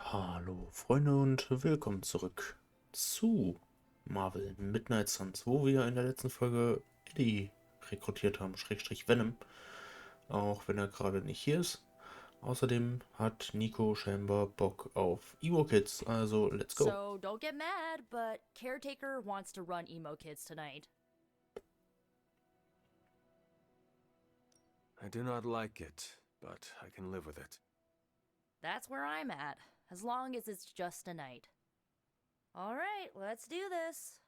Hallo Freunde und willkommen zurück zu Marvel Midnight Suns, wo wir in der letzten Folge Eddie rekrutiert haben, Schrägstrich Venom, auch wenn er gerade nicht hier ist. Außerdem hat Nico scheinbar Bock auf Emo Kids, also let's go. So don't get mad, but Caretaker wants to run Emo Kids tonight. I do not like it, but I can live with it. That's where I'm at, as long as it's just a night. Alright, let's do this.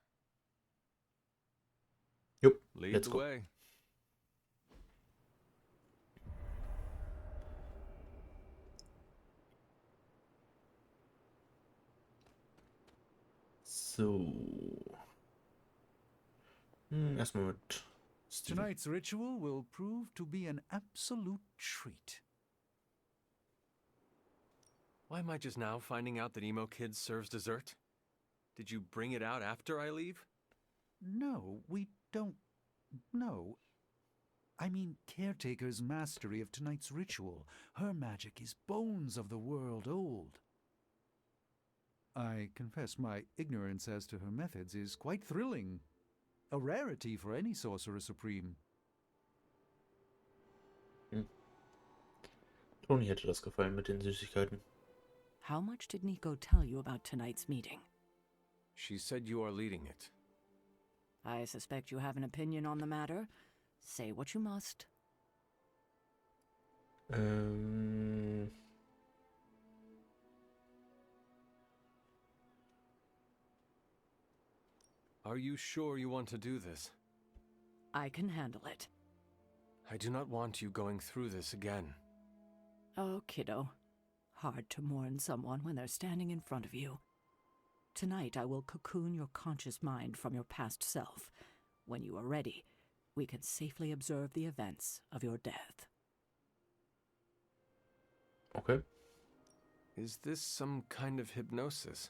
Jupp, Lead let's the go. way. So. Erstmal mit Steven. Tonight's ritual will prove to be an absolute treat. Why am I just now finding out that Emo Kids serves dessert? Did you bring it out after I leave? No, we don't. No. I mean, Caretaker's mastery of tonight's ritual. Her magic is bones of the world old. I confess my ignorance as to her methods is quite thrilling. A rarity for any Sorcerer Supreme. Toni hätte das gefallen mit den Süßigkeiten. How much did Nico tell you about tonight's meeting? She said you are leading it. I suspect you have an opinion on the matter. Say what you must. Are you sure you want to do this? I can handle it. I do not want you going through this again. Oh, kiddo. Hard to mourn someone when they're standing in front of you. Tonight I will cocoon your conscious mind from your past self. When you are ready, we can safely observe the events of your death. Okay. Is this some kind of hypnosis?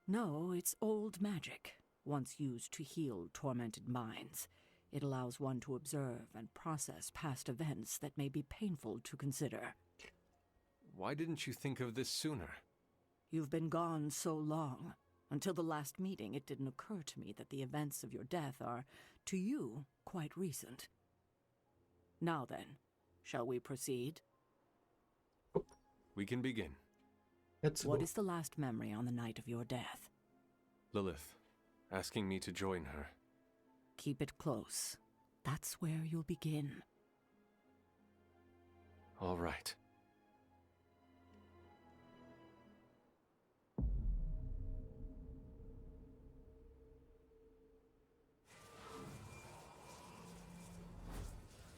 No, it's old magic, once used to heal tormented minds. It allows one to observe and process past events that may be painful to consider. Why didn't you think of this sooner? You've been gone so long. Until the last meeting, it didn't occur to me that the events of your death are, to you, quite recent. Now then, shall we proceed? We can begin. Let's What go. is the last memory on the night of your death? Lilith, asking me to join her. Keep it close. That's where you'll begin. All right.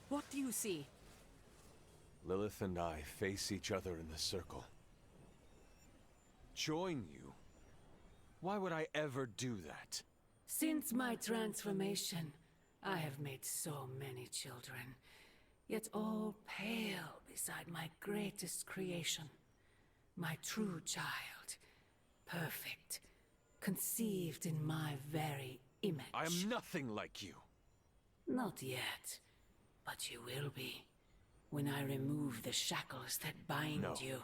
What do you see? Lilith and I face each other in the circle. Join you? Why would I ever do that? Since my transformation, I have made so many children, yet all pale beside my greatest creation. My true child, perfect, conceived in my very image. I am nothing like you. Not yet, but you will be, when I remove the shackles that bind No. you.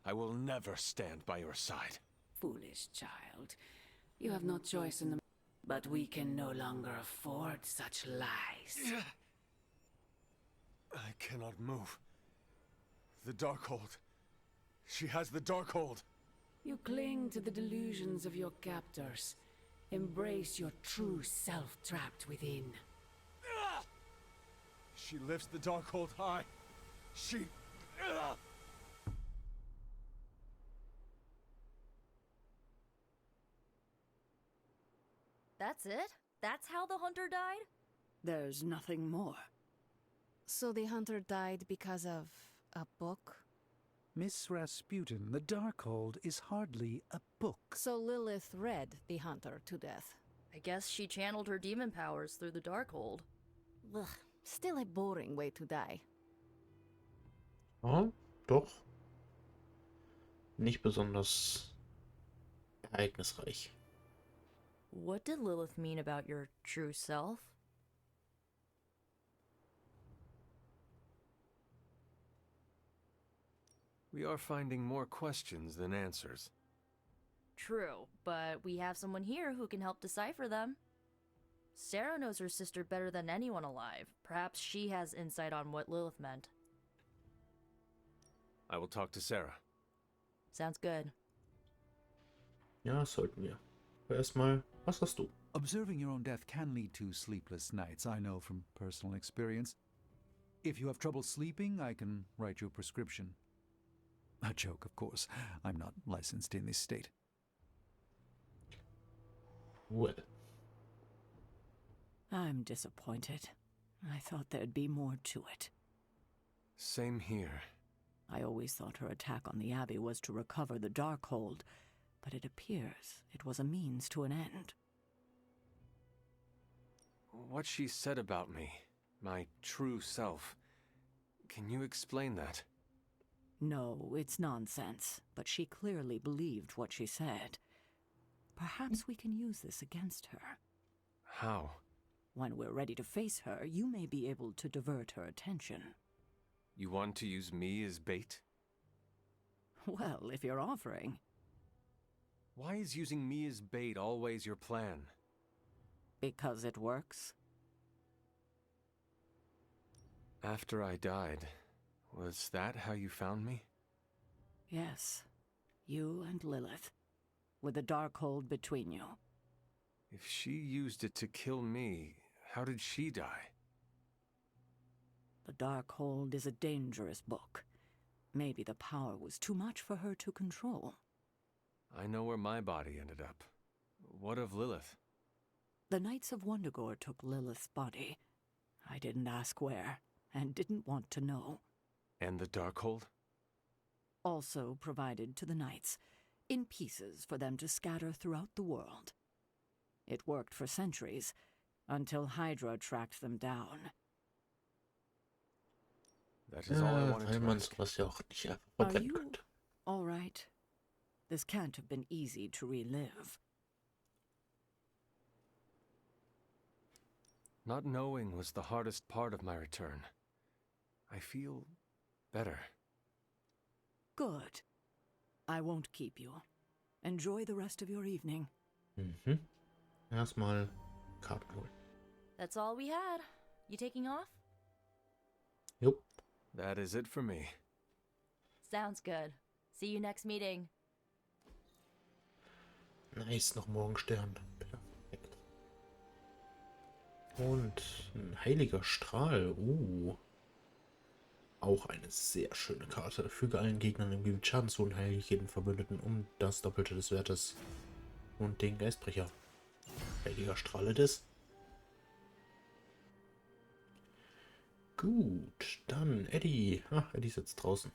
I will never stand by your side. Foolish child, you have no choice in the... But we can no longer afford such lies. I cannot move. The Darkhold. She has the Darkhold. You cling to the delusions of your captors. Embrace your true self trapped within. She lifts the Darkhold high. She... That's it? That's how the hunter died? There's nothing more. So the hunter died because of a book? Miss Rasputin, the Darkhold is hardly a book. So Lilith read the hunter to death. I guess she channeled her demon powers through the Darkhold. Ugh, still a boring way to die. Ja, doch. Nicht besonders ereignisreich. What did Lilith mean about your true self? We are finding more questions than answers. True, but we have someone here who can help decipher them. Sarah knows her sister better than anyone alive. Perhaps she has insight on what Lilith meant. I will talk to Sarah. Sounds good. Ja, sollten wir. Aber erstmal, was hast du? Observing your own death can lead to sleepless nights, I know from personal experience. If you have trouble sleeping, I can write you a prescription. A joke, of course. I'm not licensed in this state. Well. I'm disappointed. I thought there'd be more to it. Same here. I always thought her attack on the Abbey was to recover the Darkhold, but it appears it was a means to an end. What she said about me, my true self, can you explain that? No, it's nonsense, but she clearly believed what she said. Perhaps we can use this against her. How? When we're ready to face her, you may be able to divert her attention. You want to use me as bait? Well, if you're offering. Why is using me as bait always your plan? Because it works. After I died, was that how you found me? Yes, you and Lilith, with the Darkhold between you. If she used it to kill me, how did she die? The Darkhold is a dangerous book. Maybe the power was too much for her to control. I know where my body ended up. What of Lilith? The Knights of Wundagore took Lilith's body. I didn't ask where, and didn't want to know. And the Darkhold? Also provided to the Knights, in pieces for them to scatter throughout the world. It worked for centuries, until Hydra tracked them down. That is all I wanted Weil to man ask. sowas ja auch nicht einfach Are verbrennen you könnte. all right? This can't have been easy to relive. Not knowing was the hardest part of my return. I feel better. Good. I won't keep you. Enjoy the rest of your evening. Mhm. Erstmal Karten holen. That's all we had. You taking off? Jupp. That is it for me. Sounds good. See you next meeting. Nice, noch Morgenstern. Perfekt. Und ein heiliger Strahl. Auch eine sehr schöne Karte. Füge allen Gegnern im Gebiet Schaden zu und heile jeden Verbündeten um das Doppelte des Wertes. Und den Geistbrecher. Heiliger Strahl des. Gut, dann Eddie. Eddie sitzt draußen.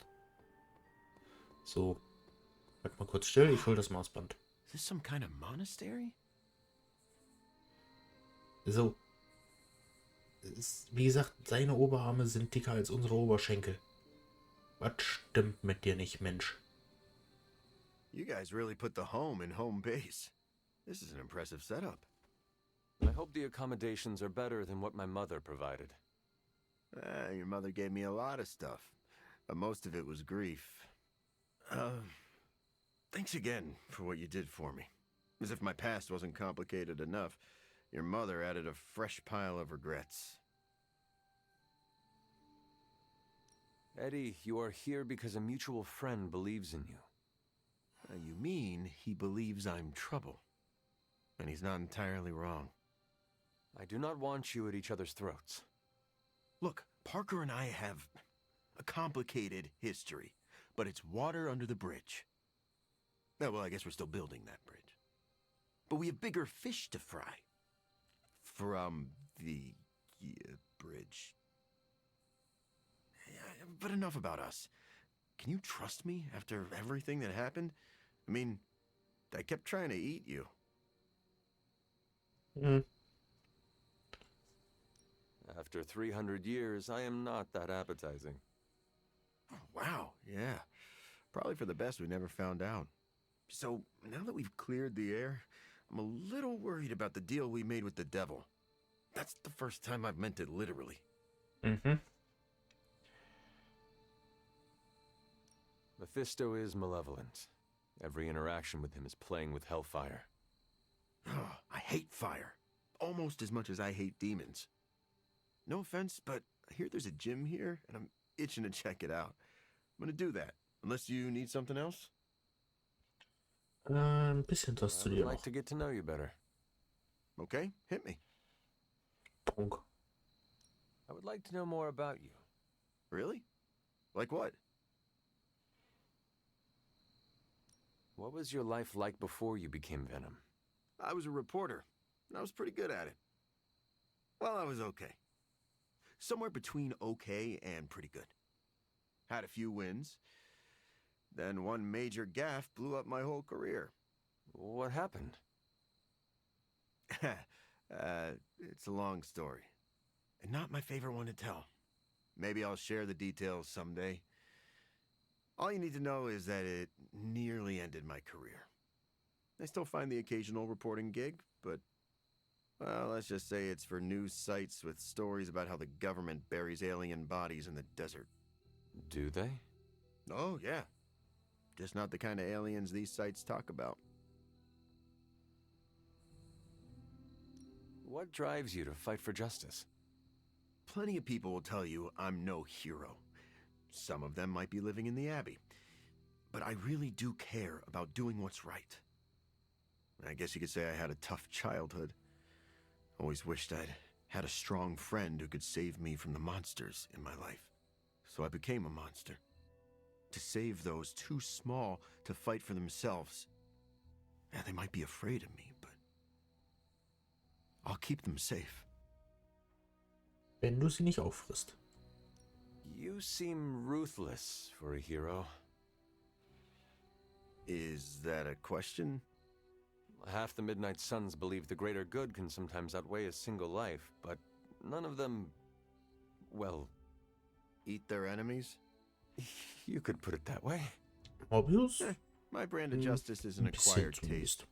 So. Halt mal kurz still, ich hol das Maßband. Is this some kind of monastery? So. Wie gesagt, seine Oberarme sind dicker als unsere Oberschenkel. Was stimmt mit dir nicht, Mensch? You guys really put the home in home base. This is an impressive setup. I hope the accommodations are better than what my mother provided. Your mother gave me a lot of stuff, but most of it was grief. Thanks again for what you did for me. As if my past wasn't complicated enough, your mother added a fresh pile of regrets. Eddie, you are here because a mutual friend believes in you. You mean he believes I'm trouble? And he's not entirely wrong. I do not want you at each other's throats. Look, Parker and I have a complicated history, but it's water under the bridge. Oh, well, I guess we're still building that bridge. But we have bigger fish to fry. From the bridge. But enough about us. Can you trust me after everything that happened? I mean, I kept trying to eat you. After 300 years, I am not that appetizing. Oh, wow, yeah. Probably for the best we never found out. So, now that we've cleared the air, I'm a little worried about the deal we made with the devil. That's the first time I've meant it literally. Mephisto is malevolent. Every interaction with him is playing with hellfire. I hate fire. Almost as much as I hate demons. No offense, but I hear there's a gym here, and I'm itching to check it out. I'm gonna do that. Unless you need something else? Ein bisschen das I zu would dir like noch. to get to know you better. Okay, hit me. Prunk. I would like to know more about you. Really? Like what? What was your life like before you became Venom? I was a reporter, and I was pretty good at it. Well, I was okay. Somewhere between okay and pretty good. Had a few wins. Then one major gaffe blew up my whole career. What happened? It's a long story. And not my favorite one to tell. Maybe I'll share the details someday. All you need to know is that it nearly ended my career. I still find the occasional reporting gig, but, well, let's just say it's for news sites with stories about how the government buries alien bodies in the desert. Do they? Oh, yeah. Just not the kind of aliens these sites talk about. What drives you to fight for justice? Plenty of people will tell you I'm no hero. Some of them might be living in the Abbey. But I really do care about doing what's right. I guess you could say I had a tough childhood. Always wished I'd had a strong friend who could save me from the monsters in my life. So I became a monster. To save those too small to fight for themselves. Yeah, they might be afraid of me, but I'll keep them safe. Wenn du sie nicht auffrisst. You seem ruthless for a hero. Is that a question? Half the Midnight Suns believe the greater good can sometimes outweigh a single life, but none of them, well... Eat their enemies? You could put it that way. Mobius? My brand of justice is an Ein bisschen acquired zumindest. taste.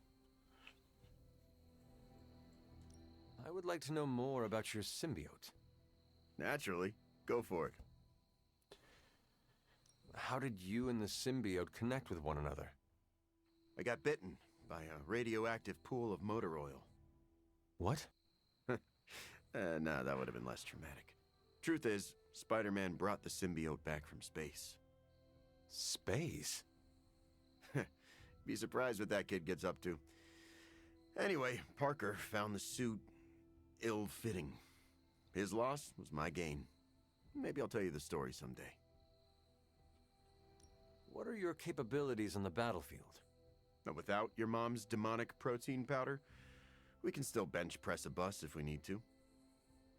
I would like to know more about your symbiote. Naturally. Go for it. How did you and the symbiote connect with one another? I got bitten by a radioactive pool of motor oil. What? No, that would have been less traumatic. Truth is, Spider-Man brought the symbiote back from space. Space? Be surprised what that kid gets up to. Anyway, Parker found the suit ill-fitting. His loss was my gain. Maybe I'll tell you the story someday. What are your capabilities on the battlefield? But without your mom's demonic protein powder, we can still bench press a bus if we need to.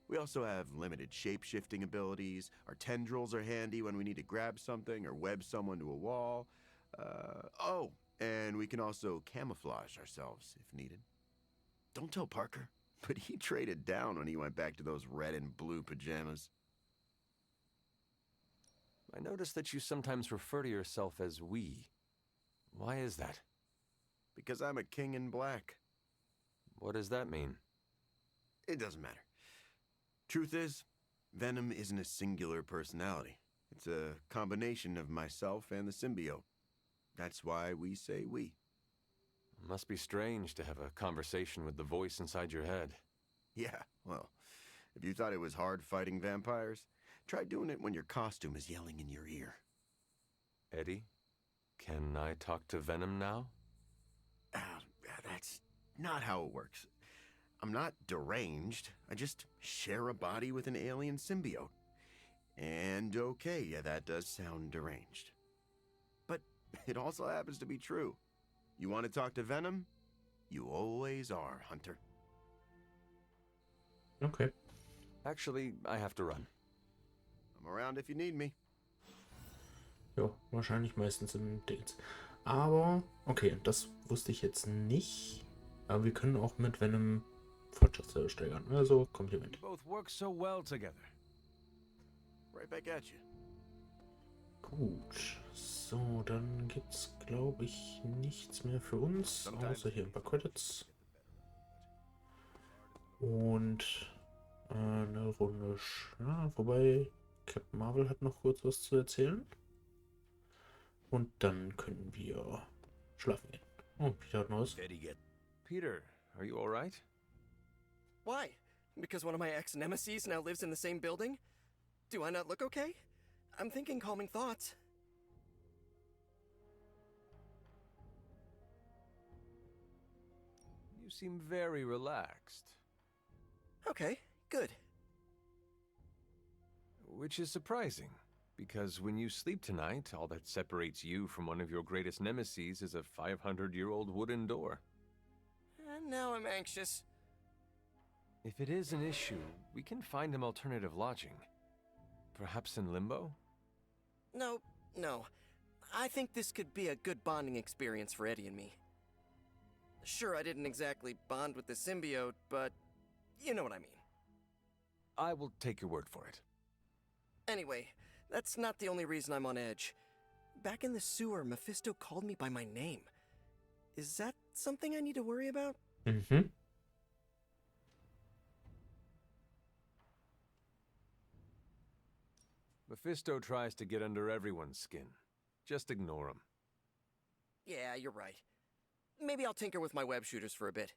We also have limited shape-shifting abilities. Our tendrils are handy when we need to grab something or web someone to a wall. And we can also camouflage ourselves if needed. Don't tell Parker, but he traded down when he went back to those red and blue pajamas. I notice that you sometimes refer to yourself as we. Why is that? Because I'm a king in black. What does that mean? It doesn't matter. Truth is, Venom isn't a singular personality. It's a combination of myself and the symbiote. That's why we say we. It must be strange to have a conversation with the voice inside your head. Yeah, well, if you thought it was hard fighting vampires, try doing it when your costume is yelling in your ear. Eddie, can I talk to Venom now? That's not how it works. I'm not deranged. I just share a body with an alien symbiote. And okay, yeah, that does sound deranged. But it also happens to be true. You want to talk to Venom? You always are, Hunter. Okay. Actually, I have to run. I'm around if you need me. Ja, wahrscheinlich meistens im Dings. Aber, okay, das wusste ich jetzt nicht. Aber wir können auch mit Venom Fortschritte steigern. Also, Kompliment. You both work so well together. Right back at you. Gut. So, dann gibt's, glaube ich, nichts mehr für uns. Außer hier ein paar Credits. Und eine Runde. Wobei, Captain Marvel hat noch kurz was zu erzählen. Und dann können wir schlafen gehen. Oh, Peter hat Neues. Peter, are you alright? Why? Because one of my ex-nemesis now lives in the same building? Do I not look okay? I'm thinking calming thoughts. You seem very relaxed. Okay, good. Which is surprising, because when you sleep tonight, all that separates you from one of your greatest nemeses is a 500-year-old wooden door. And now I'm anxious. If it is an issue, we can find him alternative lodging. Perhaps in Limbo? No. I think this could be a good bonding experience for Eddie and me. Sure, I didn't exactly bond with the symbiote, but you know what I mean. I will take your word for it. Anyway, that's not the only reason I'm on edge. Back in the sewer, Mephisto called me by my name. Is that something I need to worry about? Mm-hmm. Mephisto tries to get under everyone's skin. Just ignore him. Yeah, you're right. Maybe I'll tinker with my web shooters for a bit.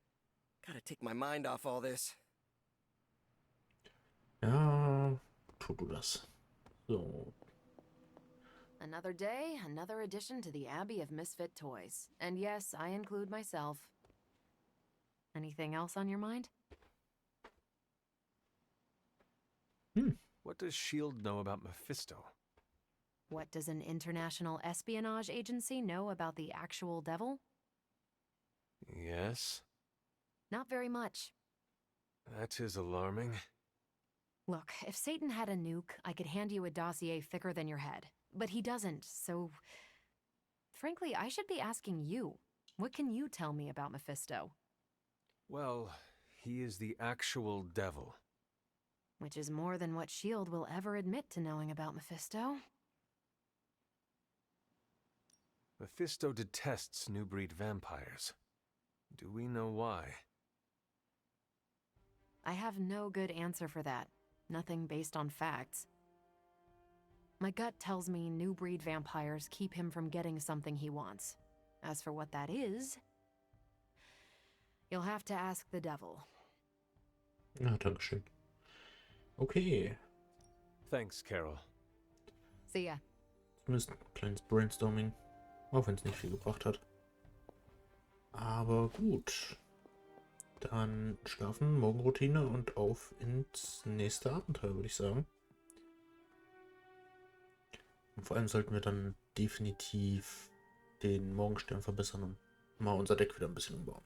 Gotta take my mind off all this. Ja, tu du das. So. Another day, another addition to the Abbey of Misfit Toys. And yes, I include myself. Anything else on your mind? What does S.H.I.E.L.D. know about Mephisto? What does an international espionage agency know about the actual devil? Yes? Not very much. That is alarming. Look, if Satan had a nuke, I could hand you a dossier thicker than your head. But he doesn't, so... Frankly, I should be asking you. What can you tell me about Mephisto? Well, he is the actual devil. Which is more than what S.H.I.E.L.D. will ever admit to knowing about Mephisto. Mephisto detests new breed vampires. Do we know why? I have no good answer for that. Nothing based on facts. My gut tells me new breed vampires keep him from getting something he wants. As for what that is, you'll have to ask the devil. Ja, Dankeschön. Okay. Thanks, Carol. See ya. Zumindest ein kleines Brainstorming. Auch wenn es nicht viel gebracht hat. Aber gut. Dann schlafen, Morgenroutine und auf ins nächste Abenteuer, würde ich sagen. Und vor allem sollten wir dann definitiv den Morgenstern verbessern und mal unser Deck wieder ein bisschen umbauen.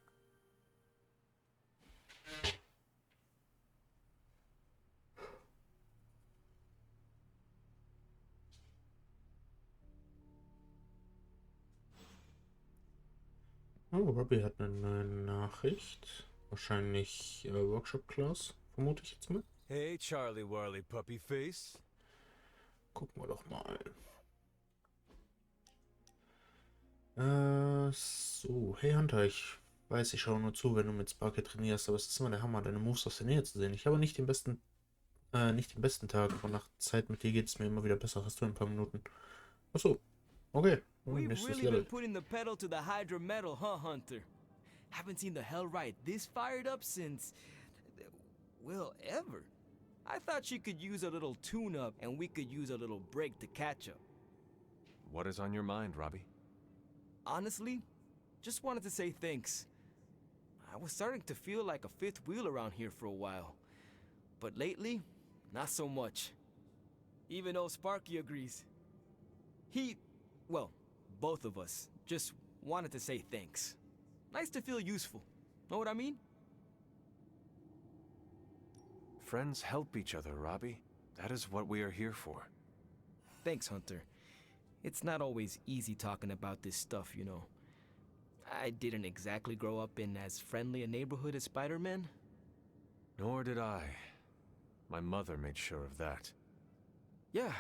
Oh, Robbie hat eine neue Nachricht. Wahrscheinlich Workshop-Class, vermute ich jetzt mal. Hey, Charlie Warley Puppy Face. Gucken wir doch mal. So, hey Hunter, ich weiß, ich schaue nur zu, wenn du mit Sparky trainierst, aber es ist immer der Hammer, deine Moves aus der Nähe zu sehen. Ich habe nicht den besten Tag, aber nach Zeit mit dir geht es mir immer wieder besser. Hast du ein paar Minuten? Achso, okay. We've Nächstes really Level. been putting the pedal to the Hydra metal, huh, Hunter? Haven't seen the Hellride this fired up since... well, ever. I thought she could use a little tune-up, and we could use a little break to catch up. What is on your mind, Robbie? Honestly, just wanted to say thanks. I was starting to feel like a fifth wheel around here for a while. But lately, not so much. Even though Sparky agrees. Well, both of us just wanted to say thanks. Nice to feel useful. Know what I mean? Friends help each other, Robbie. That is what we are here for. Thanks, Hunter. It's not always easy talking about this stuff, you know. I didn't exactly grow up in as friendly a neighborhood as Spider-Man. Nor did I. My mother made sure of that. Yeah,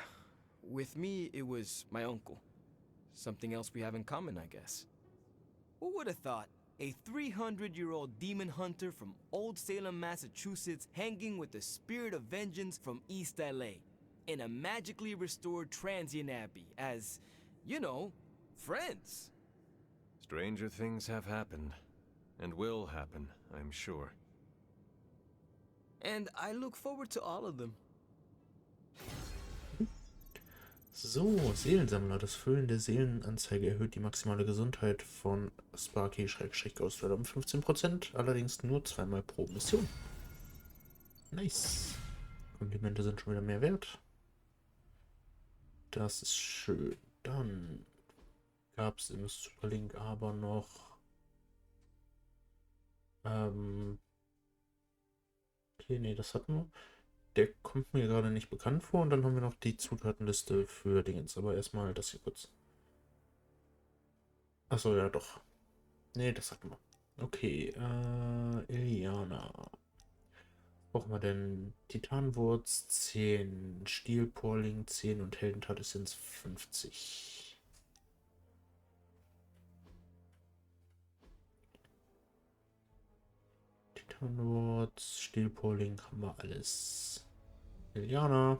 with me, it was my uncle. Something else we have in common, I guess. Who would have thought? A 300-year-old demon hunter from Old Salem, Massachusetts, hanging with the spirit of vengeance from East LA, in a magically restored transient abbey, as, you know, Friends? Stranger things have happened. And will happen, I'm sure. And I look forward to all of them. So, Seelensammler. Das Füllen der Seelenanzeige erhöht die maximale Gesundheit von Sparky-Ghostwriter um 15%, allerdings nur zweimal pro Mission. Nice. Komplimente sind schon wieder mehr wert. Das ist schön. Dann gab es im Superlink aber noch okay, nee, das hatten wir. Der kommt mir gerade nicht bekannt vor. Und dann haben wir noch die Zutatenliste für Dingens. Aber erstmal das hier kurz. Achso, ja doch. Nee, das hatten wir. Okay, Iliana. Brauchen wir denn Titanwurz 10, Stielporling 10 und Heldentat-Essenz 50. Titanwurz, Stielporling haben wir alles. Iliana.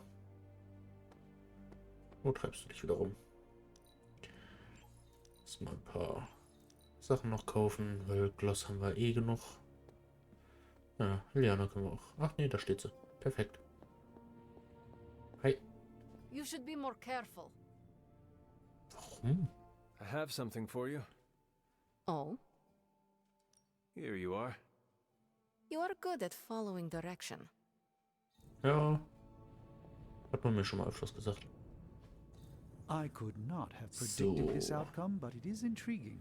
Wo treibst du dich wieder rum? Jetzt mal ein paar Sachen noch kaufen, weil Gloss haben wir eh genug. Ja, Iliana können wir auch. Ach nee, da steht sie. Perfekt. Hi. You should be more careful. Warum? I have something for you. Oh, Here you are. you are good at following direction. Ja. Hat man mir schon mal öfters gesagt. I could not have predicted this So. outcome, but it is intriguing.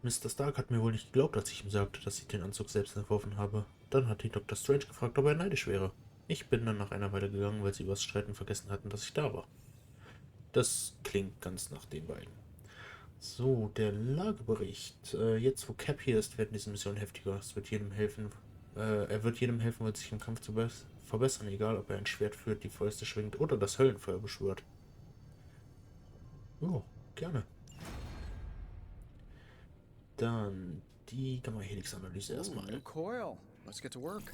Mr. Stark hat mir wohl nicht geglaubt, als ich ihm sagte, dass ich den Anzug selbst entworfen habe. Dann hat die Dr. Strange gefragt, ob er neidisch wäre. Ich bin dann nach einer Weile gegangen, weil sie übers Streiten vergessen hatten, dass ich da war. Das klingt ganz nach den beiden. So, der Lagebericht. Jetzt, wo Cap hier ist, werden diese Missionen heftiger. Es wird jedem helfen, er wird jedem helfen, sich im Kampf zu verbessern, egal ob er ein Schwert führt, die Fäuste schwingt oder das Höllenfeuer beschwört. Oh, gerne. Dann die Gamma-Helix-Analyse erstmal. New coil. Let's get to work.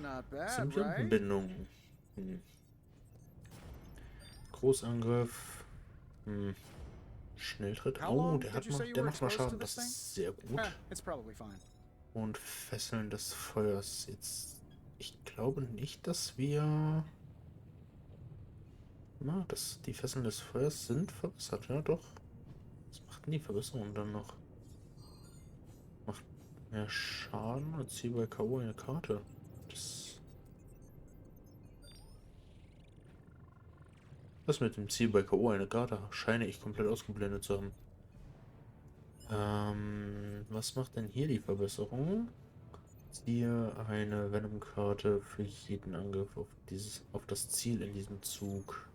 Not bad, right? Symbiontenbindung. Großangriff. Schnelltritt. Oh, der macht mal Schaden. Das ist sehr gut. It's probably fine. Und Fesseln des Feuers. Jetzt. Ich glaube nicht, dass wir. Na, die Fesseln des Feuers sind verbessert. Ja, doch. Was macht denn die Verbesserung dann noch? Macht mehr Schaden und ziehe bei K.O. eine Karte. Das mit dem Ziel bei K.O. eine Karte scheine ich komplett ausgeblendet zu haben. Was macht denn hier die Verbesserung? Ziehe eine Venom-Karte für jeden Angriff auf das Ziel in diesem Zug.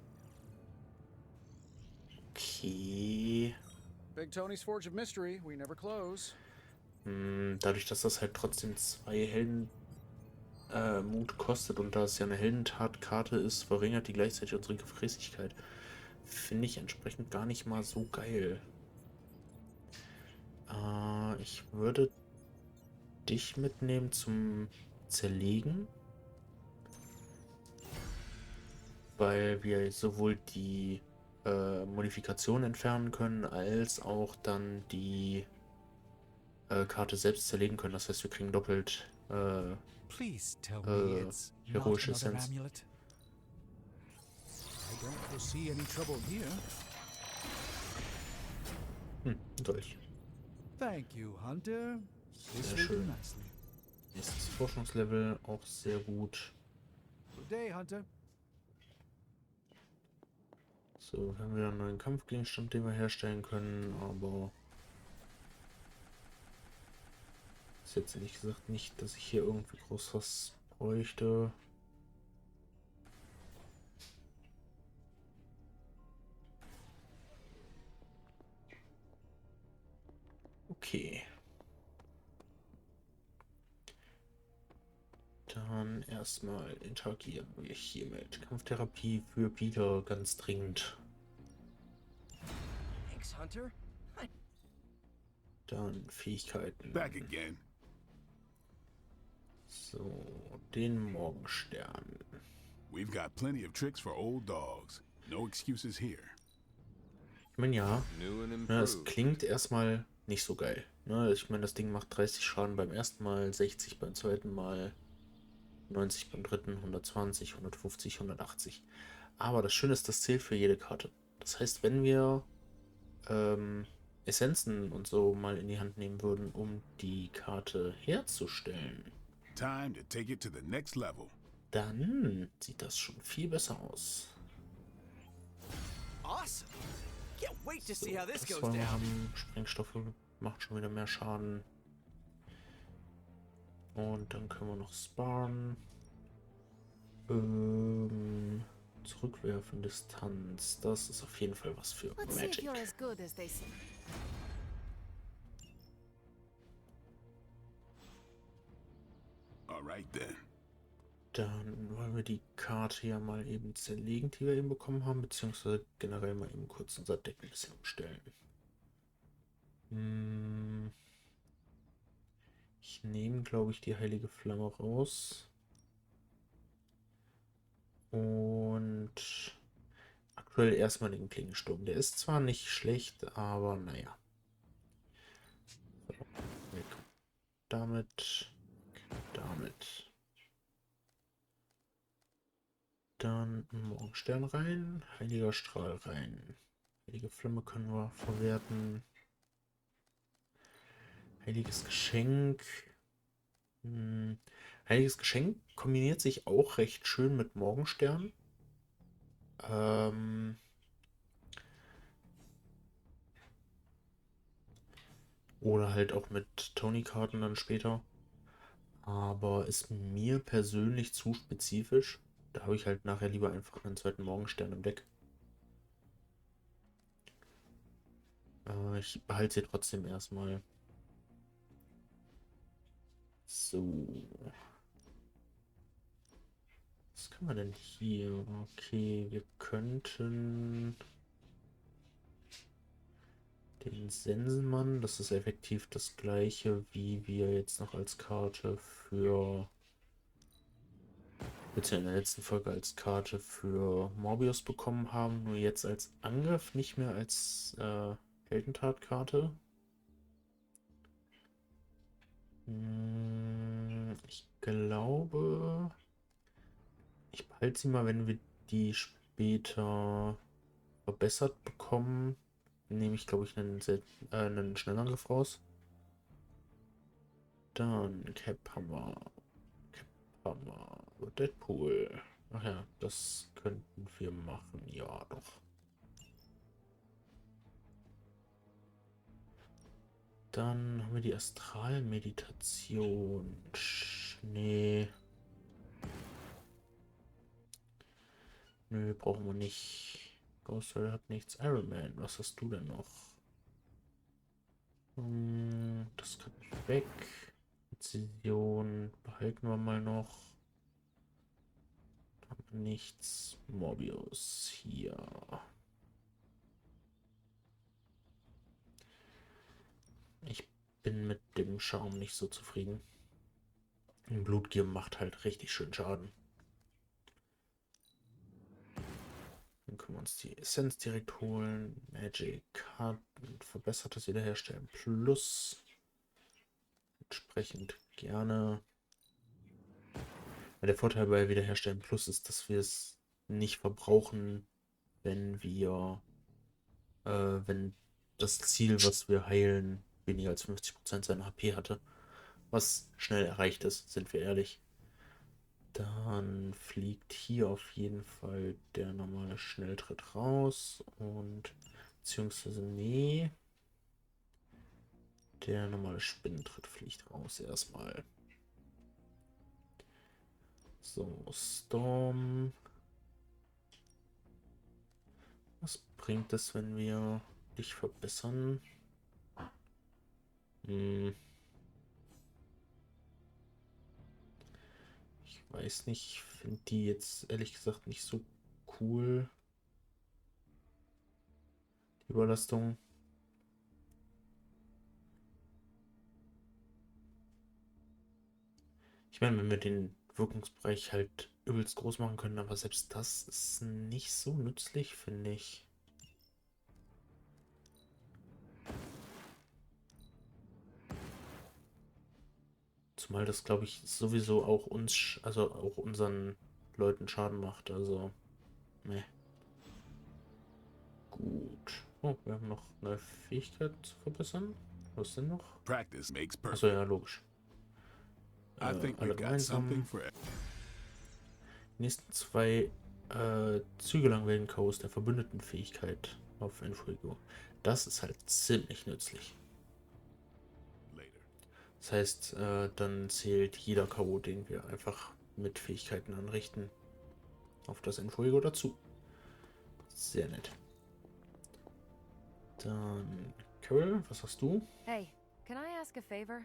Okay. Big Tony's Forge of Mystery. We never close. Dadurch, dass das halt trotzdem 2 Helden Mut kostet und da es ja eine Heldentatkarte ist, verringert die gleichzeitig unsere Gefräßigkeit. Finde ich entsprechend gar nicht mal so geil. Ich würde dich mitnehmen zum Zerlegen, weil wir sowohl die Modifikation entfernen können, als auch dann die Karte selbst zerlegen können. Das heißt, wir kriegen doppelt Please tell me it's not heroische another Essenz. amulet. I don't foresee any trouble here. Dolch. Thank you, Hunter. This Sehr will do schön. nicely. Nächstes Forschungslevel, auch sehr gut. Good day, Hunter. So, wir haben wieder einen neuen Kampfgegenstand, den wir herstellen können, aber ist jetzt ehrlich gesagt nicht, dass ich hier irgendwie groß was bräuchte. Okay. Dann erstmal interagieren wir hier mit Kampftherapie für Peter ganz dringend. Thanks, Hunter. Dann Fähigkeiten. Back again. So, den Morgenstern. We've got plenty of tricks for old dogs. No excuses here. Ich meine, ja, New and ne, es improved. klingt erstmal nicht so geil. Ne, ich meine, das Ding macht 30 Schaden beim ersten Mal, 60 beim zweiten Mal, 90 beim dritten, 120, 150, 180. Aber das Schöne ist, das zählt für jede Karte. Das heißt, wenn wir Essenzen und so mal in die Hand nehmen würden, um die Karte herzustellen, Time to take it to the next level. dann sieht das schon viel besser aus. Awesome! Can't wait to see how this Das goes wollen wir down. haben. Sprengstoffe macht schon wieder mehr Schaden. Und dann können wir noch sparen. Zurückwerfen, Distanz. Das ist auf jeden Fall was für Let's see if Magic. you're as good as they say. All right then. Dann wollen wir die Karte ja mal eben zerlegen, die wir eben bekommen haben, beziehungsweise generell mal eben kurz unser Deck ein bisschen umstellen. Ich nehme, glaube ich, die heilige Flamme raus. Und aktuell erstmal den Klingensturm. Der ist zwar nicht schlecht, aber naja. So, weg. Damit. Damit. Dann Morgenstern rein. Heiliger Strahl rein. Heilige Flamme können wir verwerten. Heiliges Geschenk. Heiliges Geschenk kombiniert sich auch recht schön mit Morgenstern. Oder halt auch mit Tony-Karten dann später. Aber ist mir persönlich zu spezifisch. Da habe ich halt nachher lieber einfach einen zweiten Morgenstern im Deck. Ich behalte sie trotzdem erstmal. So. Was können wir denn hier? Okay, wir könnten den Sensenmann, das ist effektiv das gleiche, wie wir jetzt noch als Karte für, bitte in der letzten Folge als Karte für Morbius bekommen haben, nur jetzt als Angriff, nicht mehr als Heldentatkarte. Ich glaube, ich behalte sie mal, wenn wir die später verbessert bekommen. Nehme ich, glaube ich, einen Schnellangriff raus. Dann Cap Hammer. Deadpool. Ach ja, das könnten wir machen. Ja, doch. Dann haben wir die Astralmeditation. Nee. Nö, brauchen wir nicht. Ghost Rider hat nichts. Iron Man, was hast du denn noch? Das kann weg. Präzision behalten wir mal noch. Haben wir nichts. Morbius hier. Ich bin mit dem Schaum nicht so zufrieden. Blutgier macht halt richtig schön Schaden. Dann können wir uns die Essenz direkt holen. Magic hat verbessertes Wiederherstellen plus. Entsprechend gerne. Der Vorteil bei Wiederherstellen plus ist, dass wir es nicht verbrauchen, wenn wir, wenn das Ziel, was wir heilen, weniger als 50% seiner HP hatte. Was schnell erreicht ist, sind wir ehrlich. Dann fliegt hier auf jeden Fall der normale Schnelltritt raus und beziehungsweise nee, der normale Spinnentritt fliegt raus erstmal. So, Storm. Was bringt es, wenn wir dich verbessern? Ich weiß nicht, ich finde die jetzt ehrlich gesagt nicht so cool. Die Überlastung. Ich meine, wenn wir den Wirkungsbereich halt übelst groß machen können, aber selbst das ist nicht so nützlich, finde ich. Zumal das, glaube ich, sowieso auch uns, also auch unseren Leuten Schaden macht. Also, ne. Gut. Oh, wir haben noch eine Fähigkeit zu verbessern. Was denn noch? Practice makes perfect. Achso, ja, logisch. I think Alle we've got something gemeinsam. for Die nächsten 2 Züge lang wählen Chaos der verbündeten Fähigkeit auf Infuego. Das ist halt ziemlich nützlich. later. Das heißt, dann zählt jeder K.O., den wir einfach mit Fähigkeiten anrichten, auf das Infuego dazu. Sehr nett. Dann, Carol, was hast du? Hey, can I ask a favor?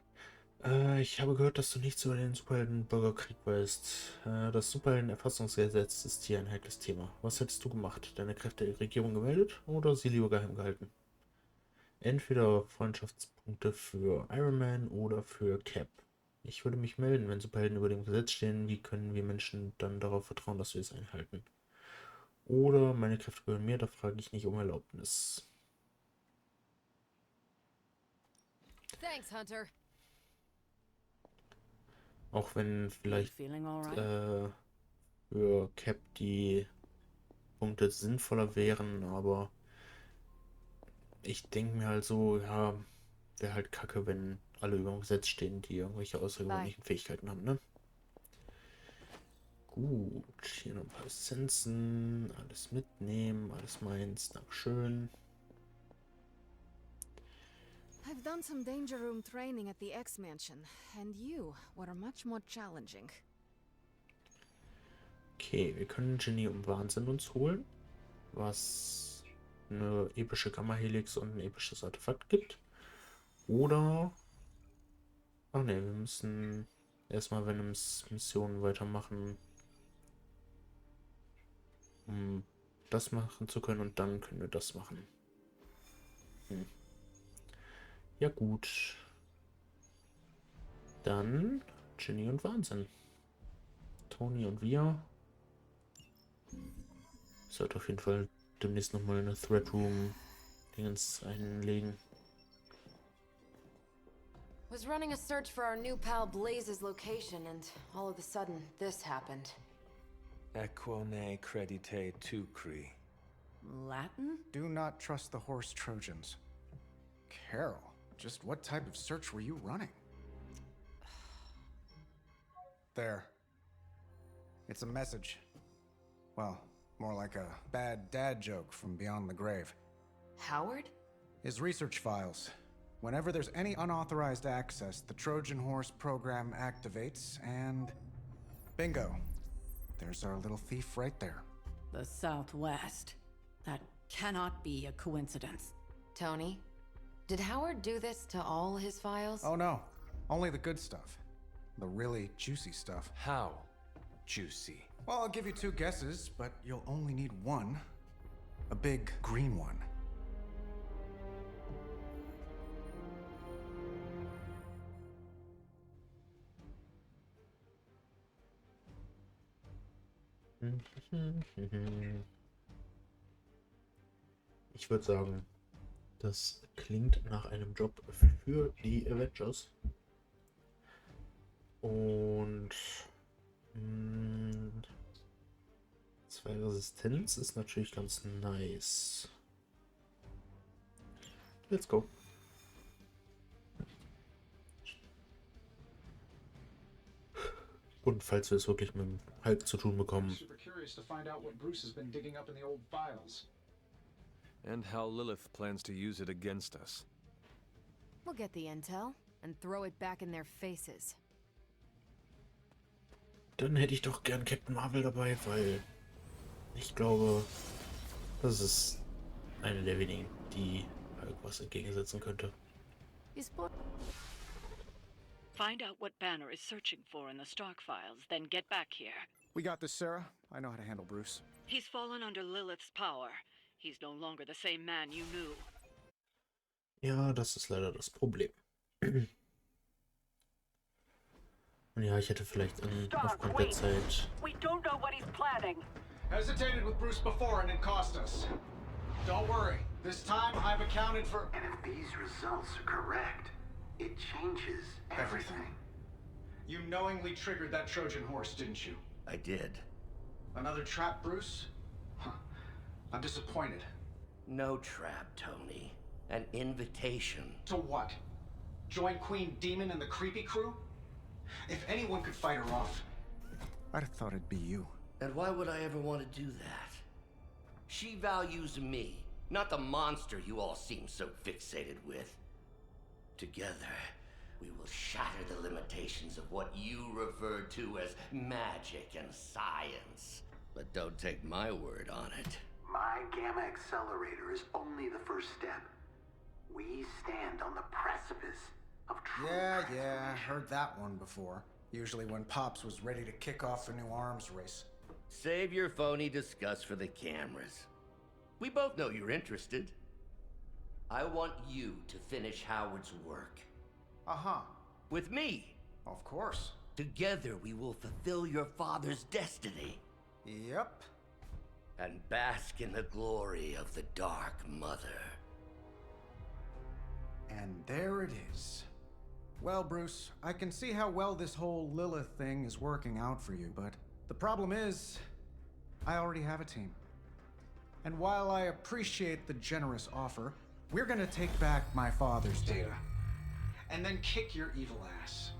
Ich habe gehört, dass du nichts über den Superhelden-Bürgerkrieg weißt. Das Superhelden-Erfassungsgesetz ist hier ein heikles Thema. Was hättest du gemacht? Deine Kräfte der Regierung gemeldet oder sie lieber geheim gehalten? Entweder Freundschaftspunkte für Iron Man oder für Cap. Ich würde mich melden, wenn Superhelden über dem Gesetz stehen. Wie können wir Menschen dann darauf vertrauen, dass wir es einhalten? Oder meine Kräfte gehören mir, da frage ich nicht um Erlaubnis. Thanks, Hunter. Auch wenn vielleicht Feeling all right? für Cap die Punkte sinnvoller wären, aber ich denke mir halt so, ja, wäre halt kacke, wenn alle über dem Gesetz stehen, die irgendwelche außergewöhnlichen Fähigkeiten haben, ne? Gut, hier noch ein paar Essenzen, alles mitnehmen, alles meins, dankeschön. I've done some danger room training at the X-Mansion, and you were much more challenging. Okay, wir können Genie und Wahnsinn uns holen, was eine epische Gamma-Helix und ein episches Artefakt gibt. Oder... Ach ne, wir müssen erstmal Venoms Missionen weitermachen, um das machen zu können, und dann können wir das machen. Ja gut. Dann Genie und Wahnsinn. Tony und wir. Sollte auf jeden Fall demnächst nochmal eine Thread Room Dingens einlegen. Was running a search for our new pal Blaze's location, and all of a sudden, this happened. Equone credite tucri. Latin? Do not trust the horse Trojans. Carol, just what type of search were you running? There. It's a message. Well, more like a bad dad joke from beyond the grave. Howard? His research files. Whenever there's any unauthorized access, the Trojan Horse program activates, and... bingo. There's our little thief right there. The Southwest. That cannot be a coincidence. Tony? Did Howard do this to all his files? Oh no. Only the good stuff. The really juicy stuff. How juicy? Well, I'll give you 2 guesses, but you'll only need one. A big green one. Ich würde sagen, das klingt nach einem Job für die Avengers. Und 2 Resistenz ist natürlich ganz nice. Let's go. Und falls wir es wirklich mit dem Hulk zu tun bekommen. Super curious to find out what Bruce has been digging up in the old files. And how Lilith plans to use it against us. We'll get the intel and throw it back in their faces. Dann hätte ich doch gern Captain Marvel dabei, weil ich glaube, das ist eine der wenigen, die Hulk was entgegensetzen könnte. Find out what Banner is searching for in the stock files, then get back here. We got this, Sarah. I know how to handle Bruce. He's fallen under Lilith's power. He's no longer the same man you knew. Ja, das ist leider das Problem. Und ja, ich hätte vielleicht aufgrund der Zeit... We don't know what he's planning. Hesitated with Bruce before and it cost us. Don't worry. This time I've accounted for... And if these results are correct, it changes everything. You knowingly triggered that Trojan horse, didn't you? I did. Another trap, Bruce? Huh. I'm disappointed. No trap, Tony. An invitation. To what? Join Queen Demon and the creepy crew? If anyone could fight her off, I'd have thought it'd be you. And why would I ever want to do that? She values me, not the monster you all seem so fixated with. Together, we will shatter the limitations of what you referred to as magic and science. But don't take my word on it. My Gamma Accelerator is only the first step. We stand on the precipice of true Yeah, heard that one before. Usually when Pops was ready to kick off a new arms race. Save your phony disgust for the cameras. We both know you're interested. I want you to finish Howard's work. Uh-huh. With me. Of course. Together we will fulfill your father's destiny. Yep. And bask in the glory of the Dark Mother. And there it is. Well, Bruce, I can see how well this whole Lilith thing is working out for you, but the problem is, I already have a team. And while I appreciate the generous offer, we're gonna take back my father's data. And then kick your evil ass.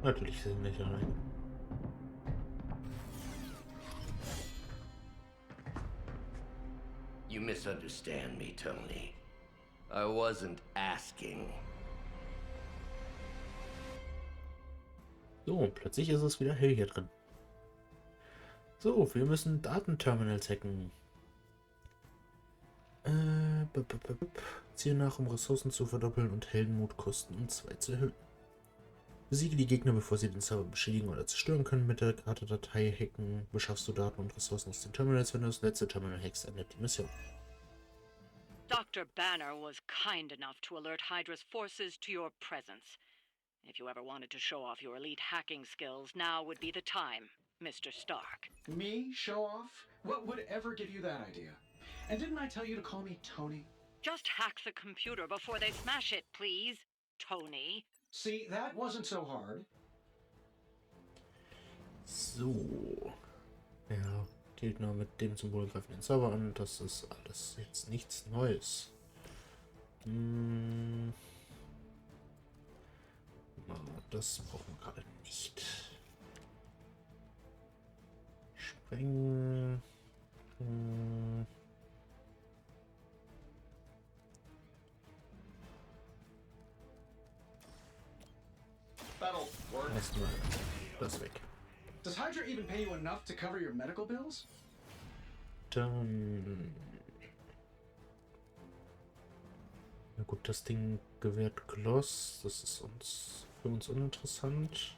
Natürlich sind nicht rein. You misunderstand me, Tony. I wasn't asking. So, plötzlich ist es wieder hell hier drin. So, wir müssen Datenterminals hacken. Ziel nach, um Ressourcen zu verdoppeln und Heldenmutkosten um 2 zu erhöhen. Besiege die Gegner, bevor sie den Server beschädigen oder zerstören können. Mit der Karte Datei hacken beschaffst du Daten und Ressourcen aus den Terminals. Wenn du das letzte Terminal hackst, endet die Mission. Dr. Banner was kind enough to alert Hydra's forces to your presence. If you ever wanted to show off your elite hacking skills, now would be the time, Mr. Stark. Me? Show off? What would ever give you that idea? And didn't I tell you to call me Tony? Just hack the computer before they smash it, please, Tony. See, that wasn't so hard. So. Ja, Gegner mit dem Symbol greifen den Server an. Das ist alles jetzt nichts Neues. Das brauchen wir gerade nicht. Sprengen. Erstmal das weg. Does Hydra even pay you enough to cover your medical bills? Dann... Na gut, das Ding gewährt Gloss. Das ist für uns uninteressant.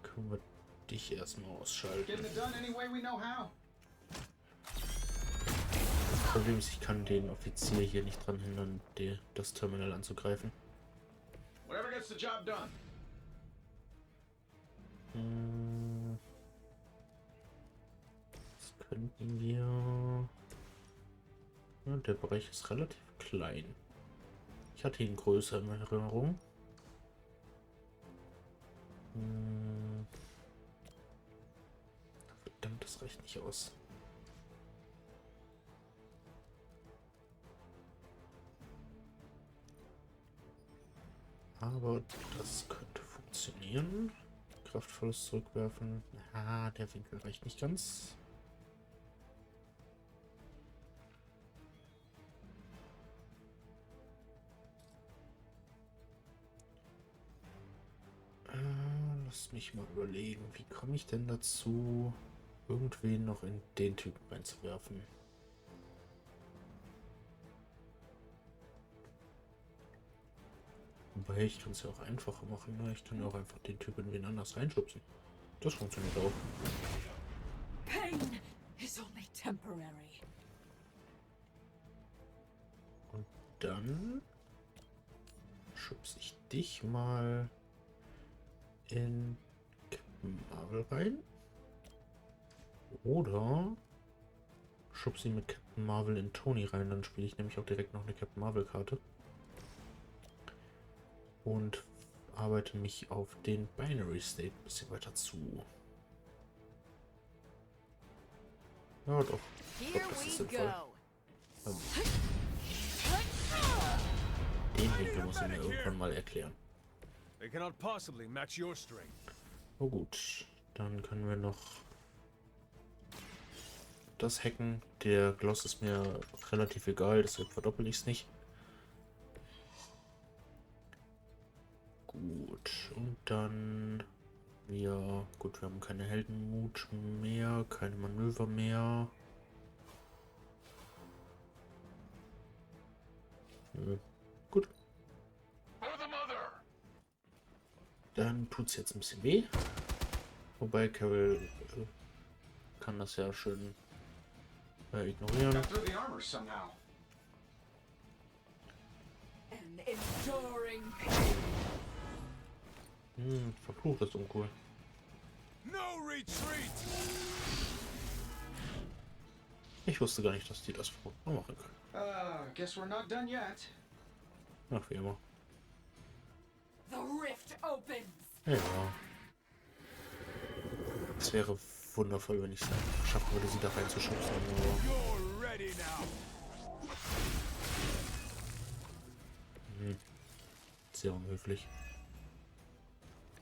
Können wir dich erstmal ausschalten. Das Problem ist, ich kann den Offizier hier nicht dran hindern, das Terminal anzugreifen. Whatever gets the job done. Das könnten wir... Ja, der Bereich ist relativ klein. Ich hatte ihn größer in Erinnerung. Verdammt, das reicht nicht aus. Aber das könnte funktionieren. Kraftvolles Zurückwerfen. Ah, der Winkel reicht nicht ganz. Lass mich mal überlegen, wie komme ich denn dazu, irgendwen noch in den Typen reinzuwerfen? Wobei, ich kann es ja auch einfacher machen. Ne? Ich kann ja auch einfach den Typ in wen anders reinschubsen. Das funktioniert auch. Pain is only temporary. Dann schubse ich dich mal in Captain Marvel rein. Oder schubse ihn mit Captain Marvel in Tony rein. Dann spiele ich nämlich auch direkt noch eine Captain Marvel Karte. Und arbeite mich auf den Binary State ein bisschen weiter zu. Ja doch. Das ist sinnvoll. Den Winkel muss ich mir irgendwann mal erklären. Oh gut, dann können wir noch das hacken. Der Gloss ist mir relativ egal, deshalb verdoppel ich es nicht. Gut, und dann wir haben keine Heldenmut mehr, keine Manöver mehr. Gut. Dann tut es jetzt ein bisschen weh. Wobei Carol kann das ja schön ignorieren. Verflucht ist uncool. Ich wusste gar nicht, dass die das machen können. Guess we're not done yet. Ach, wie immer. The rift opens. Ja. Es wäre wundervoll, wenn ich es einfach schaffen würde, sie da reinzuschubsen. Sehr unhöflich.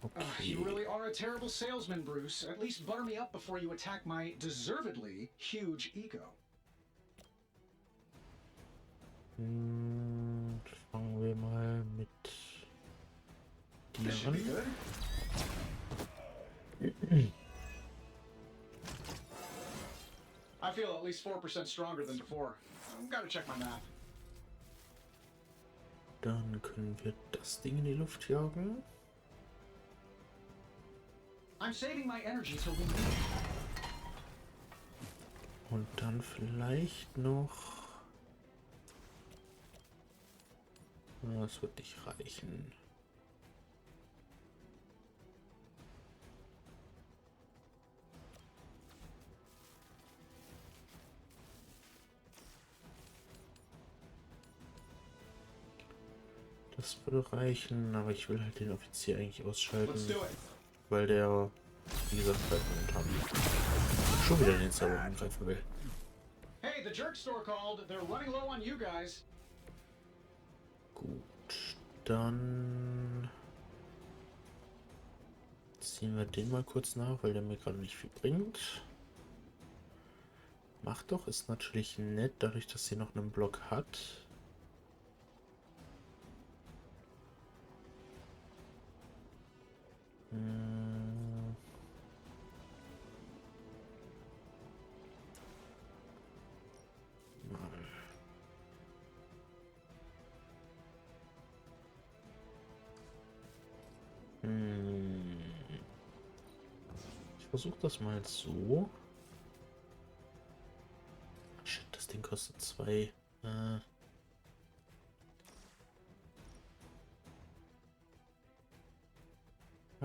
Okay. You really are a terrible salesman, Bruce. At least butter me up before you attack my deservedly huge ego. Fangen wir mal mit dir an. I feel at least 4% stronger than before. Gotta check my math. Dann können wir das Ding in die Luft jagen. I'm saving my energy till we meet. Und dann vielleicht noch. Das wird nicht reichen. Das würde reichen, aber ich will halt den Offizier eigentlich ausschalten, weil der, wie gesagt, halt momentan schon wieder den Server angreifen will. Hey, the jerk store called. They're running low on you guys. Gut, dann ziehen wir den mal kurz nach, weil der mir gerade nicht viel bringt. Macht doch, ist natürlich nett, dadurch, dass sie noch einen Block hat. Ich versuche das mal so. Shit, das Ding kostet 2. Ja,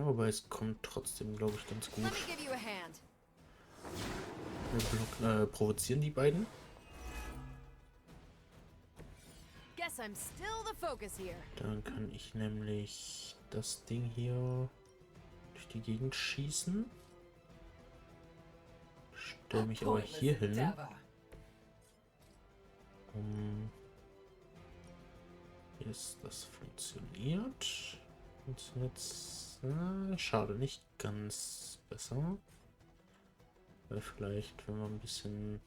wobei es kommt trotzdem, glaube ich, ganz gut. Wir provozieren die beiden. Dann kann ich nämlich das Ding hier durch die Gegend schießen. Stelle mich aber hier hin. Ist das funktioniert? Jetzt schade, nicht ganz besser. Weil vielleicht, wenn man ein bisschen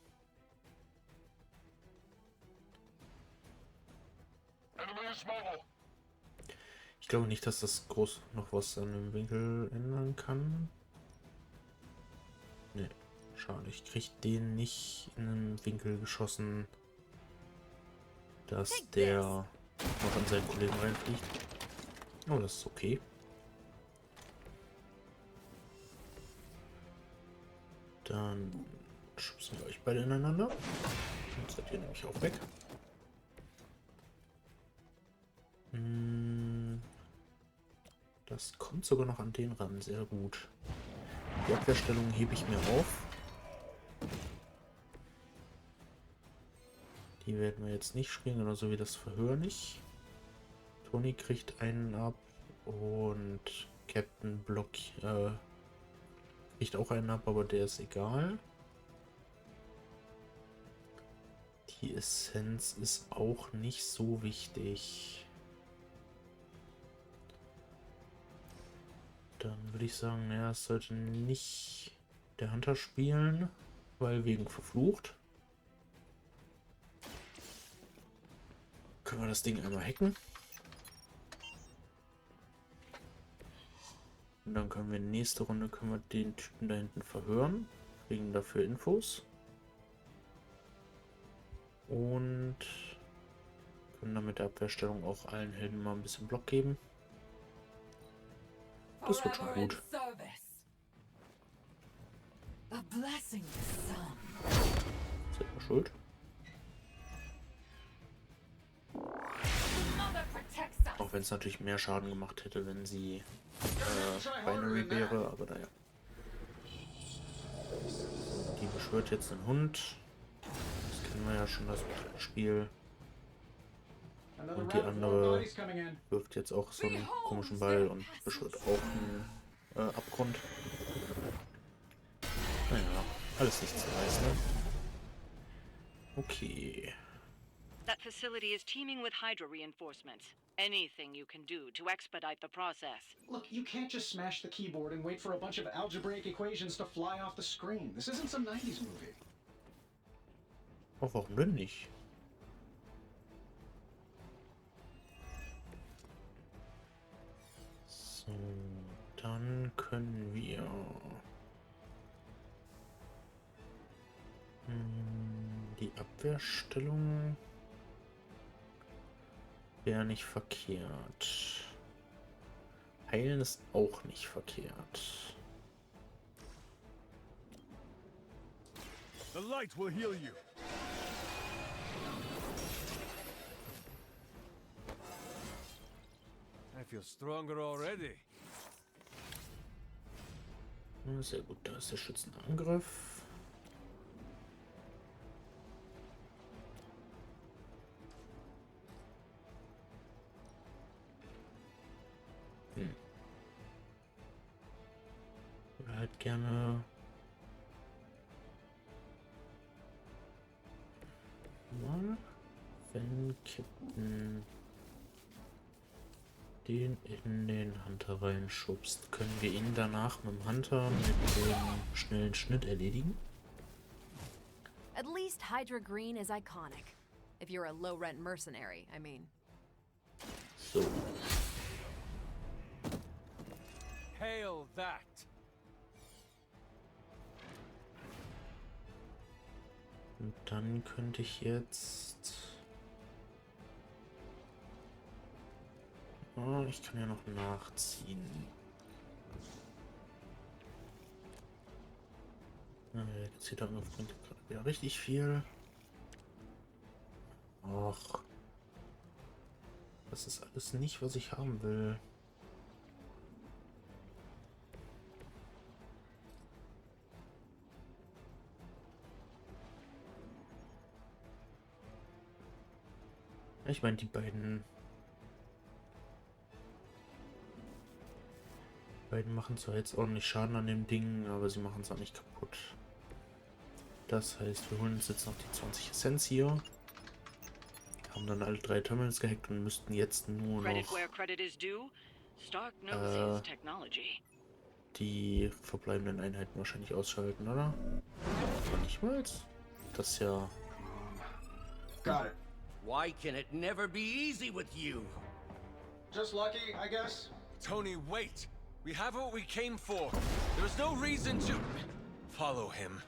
ich glaube nicht, dass das groß noch was an dem Winkel ändern kann. Ne, schade. Ich kriege den nicht in einen Winkel geschossen, dass der noch an seinen Kollegen reinfliegt. Oh, das ist okay. Dann schubsen wir euch beide ineinander. Jetzt seid ihr nämlich auch weg. Das kommt sogar noch an den ran, sehr gut. Die Abwehrstellung hebe ich mir auf. Die werden wir jetzt nicht spielen, genauso wie das Verhör nicht. Tony kriegt einen ab und Captain Block kriegt auch einen ab, aber der ist egal. Die Essenz ist auch nicht so wichtig. Dann würde ich sagen, naja, es sollte nicht der Hunter spielen, weil wegen verflucht. Können wir das Ding einmal hacken. Und dann können wir nächste Runde den Typen da hinten verhören. Kriegen dafür Infos. Und können dann mit der Abwehrstellung auch allen Helden mal ein bisschen Block geben. Das wird schon gut. Selber schuld. Auch wenn es natürlich mehr Schaden gemacht hätte, wenn sie Binary wäre, aber naja. Die beschwört jetzt den Hund. Das kennen wir ja schon, das Spiel. Und die andere wirft jetzt auch so einen komischen Ball und beschwört auch einen Abgrund. Naja, alles nichts zu weiß, ne? Okay. That facility is teeming with Hydra reinforcements. Anything you can do to expedite the process. Look, you can't just smash the keyboard and wait for a bunch of algebraic equations to fly off the screen. This isn't some 90s movie. Oh, warum denn nicht? So, dann können wir die Abwehrstellung wäre nicht verkehrt. Heilen ist auch nicht verkehrt. The light will heal you. I feel stronger already. Sehr gut, da ist der schützende Angriff. Ich würde halt gerne mal, wenn Captain den in den Hunter reinschubst, können wir ihn danach mit dem Hunter mit dem schnellen Schnitt erledigen. At least Hydra Green is iconic. If you're a low-rent mercenary, I mean. So. Hail that! Und dann könnte ich jetzt... Oh, ich kann ja noch nachziehen. Jetzt hier der Angriff bringt gerade wieder richtig viel. Och. Das ist alles nicht, was ich haben will. Ich meine, die beiden machen zwar jetzt ordentlich Schaden an dem Ding, aber sie machen es auch nicht kaputt. Das heißt, wir holen uns jetzt noch die 20 Essenz hier. Haben dann alle 3 Terminals gehackt und müssten jetzt nur noch die verbleibenden Einheiten wahrscheinlich ausschalten, oder? Aber nicht mal. Das ist ja... Got it. Why can it never be easy with you? Just lucky, I guess. Tony, wait! We have what we came for. There is no reason to follow him.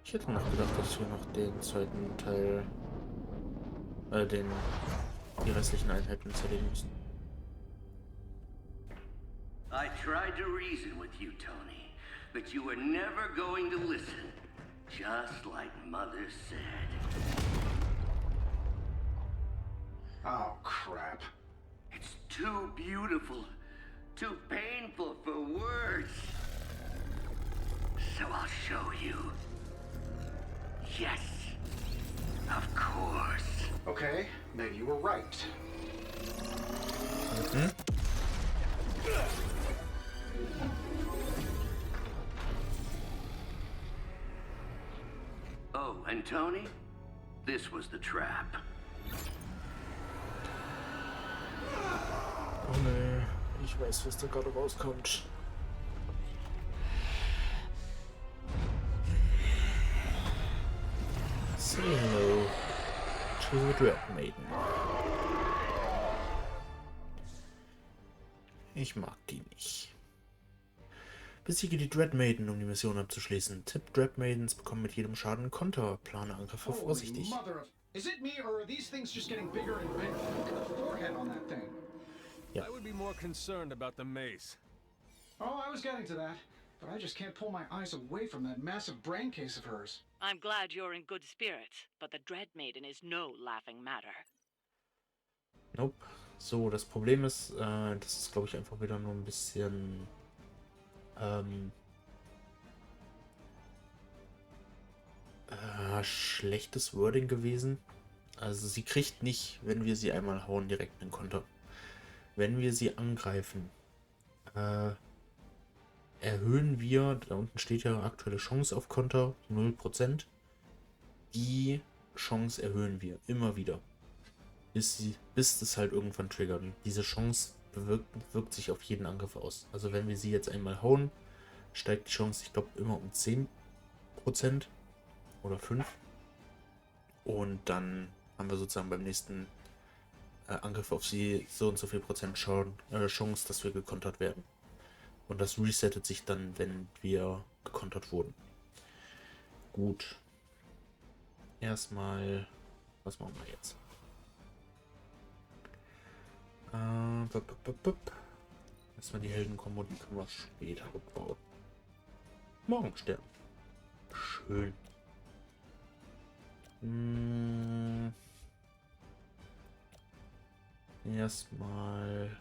Ich hätte noch gedacht, dass wir noch den zweiten Teil, die restlichen Einheiten zerlegen müssen. I tried to reason with you, Tony, but you were never going to listen. Just like Mother said. Oh, crap. It's too beautiful, too painful for words. So I'll show you. Yes, of course. Okay, maybe you were right. Oh, and Tony? This was the trap. Oh ne, ich weiß, was da gerade rauskommt. Say hello to the Dread Maiden. Ich mag die nicht. Besiege die Dread Maiden, um die Mission abzuschließen. Tipp: Dread Maidens bekommen mit jedem Schaden Konter. Plane Angriffe vorsichtig. Is it me, or are these things just getting bigger and bigger? Look at the forehead on that thing. Yeah. I would be more concerned about the mace. Oh, I was getting to that. But I just can't pull my eyes away from that massive brain case of hers. I'm glad you're in good spirits, but the Dread Maiden is no laughing matter. Nope. So, das Problem ist, das ist, glaube ich, einfach wieder nur ein bisschen schlechtes Wording gewesen. Also sie kriegt nicht, wenn wir sie einmal hauen, direkt einen Konter. Wenn wir sie angreifen, erhöhen wir, da unten steht ja aktuelle Chance auf Konter, 0%. Die Chance erhöhen wir immer wieder. Bis es halt irgendwann triggert. Und diese Chance wirkt sich auf jeden Angriff aus. Also wenn wir sie jetzt einmal hauen, steigt die Chance, ich glaube, immer um 10% oder 5%. Und dann haben wir sozusagen beim nächsten Angriff auf sie so und so viel Prozent Chance, dass wir gekontert werden. Und das resettet sich dann, wenn wir gekontert wurden. Gut. Erstmal, was machen wir jetzt? Erstmal die Heldenkombo, die können wir später bauen. Morgenstern. Schön. Erstmal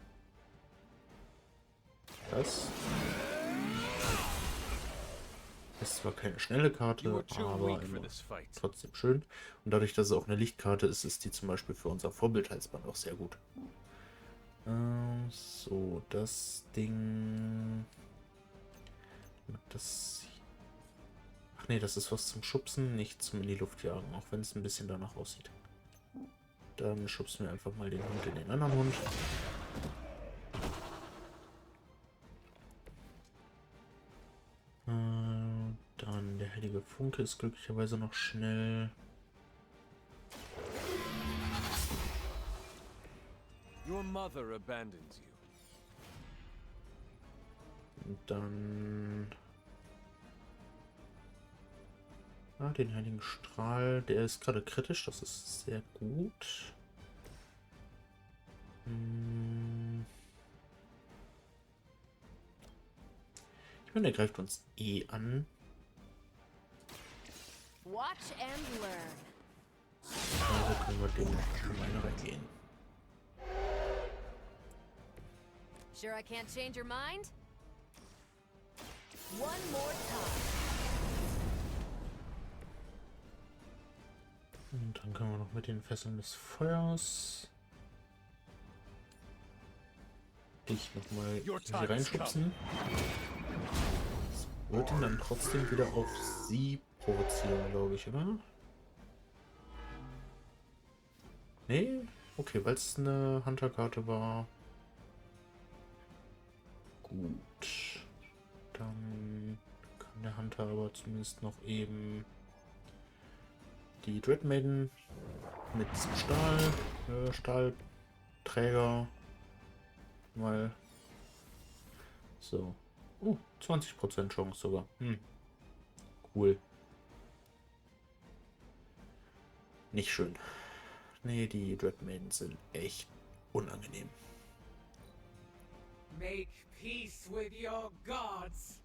das. Ist zwar keine schnelle Karte, aber immer trotzdem schön. Und dadurch, dass es auch eine Lichtkarte ist, ist die zum Beispiel für unser Vorbildhalsband auch sehr gut. So, das Ding. Das. Ach nee, das ist was zum Schubsen, nicht zum in die Luft jagen, auch wenn es ein bisschen danach aussieht. Dann schubsen wir einfach mal den Hund in den anderen Hund. Dann der heilige Funke ist glücklicherweise noch schnell. Your mother abandons you. Und dann den heiligen Strahl, der ist gerade kritisch, das ist sehr gut. Ich meine, der greift uns eh an. Watch and learn. Also können wir dem schon mal reingehen. Sure I can't change your mind? One more time. Und dann können wir noch mit den Fesseln des Feuers dich nochmal hier reinschubsen. Das wird ihn dann trotzdem wieder auf sie provozieren, glaube ich, oder? Nee? Okay, weil es eine Hunter-Karte war. Gut. Dann kann der Hunter aber zumindest noch eben die Dread Maiden mit Stahlträger mal so. 20% Chance sogar. Cool. Nicht schön. Nee, die Dread Maiden sind echt unangenehm. Make peace with your gods.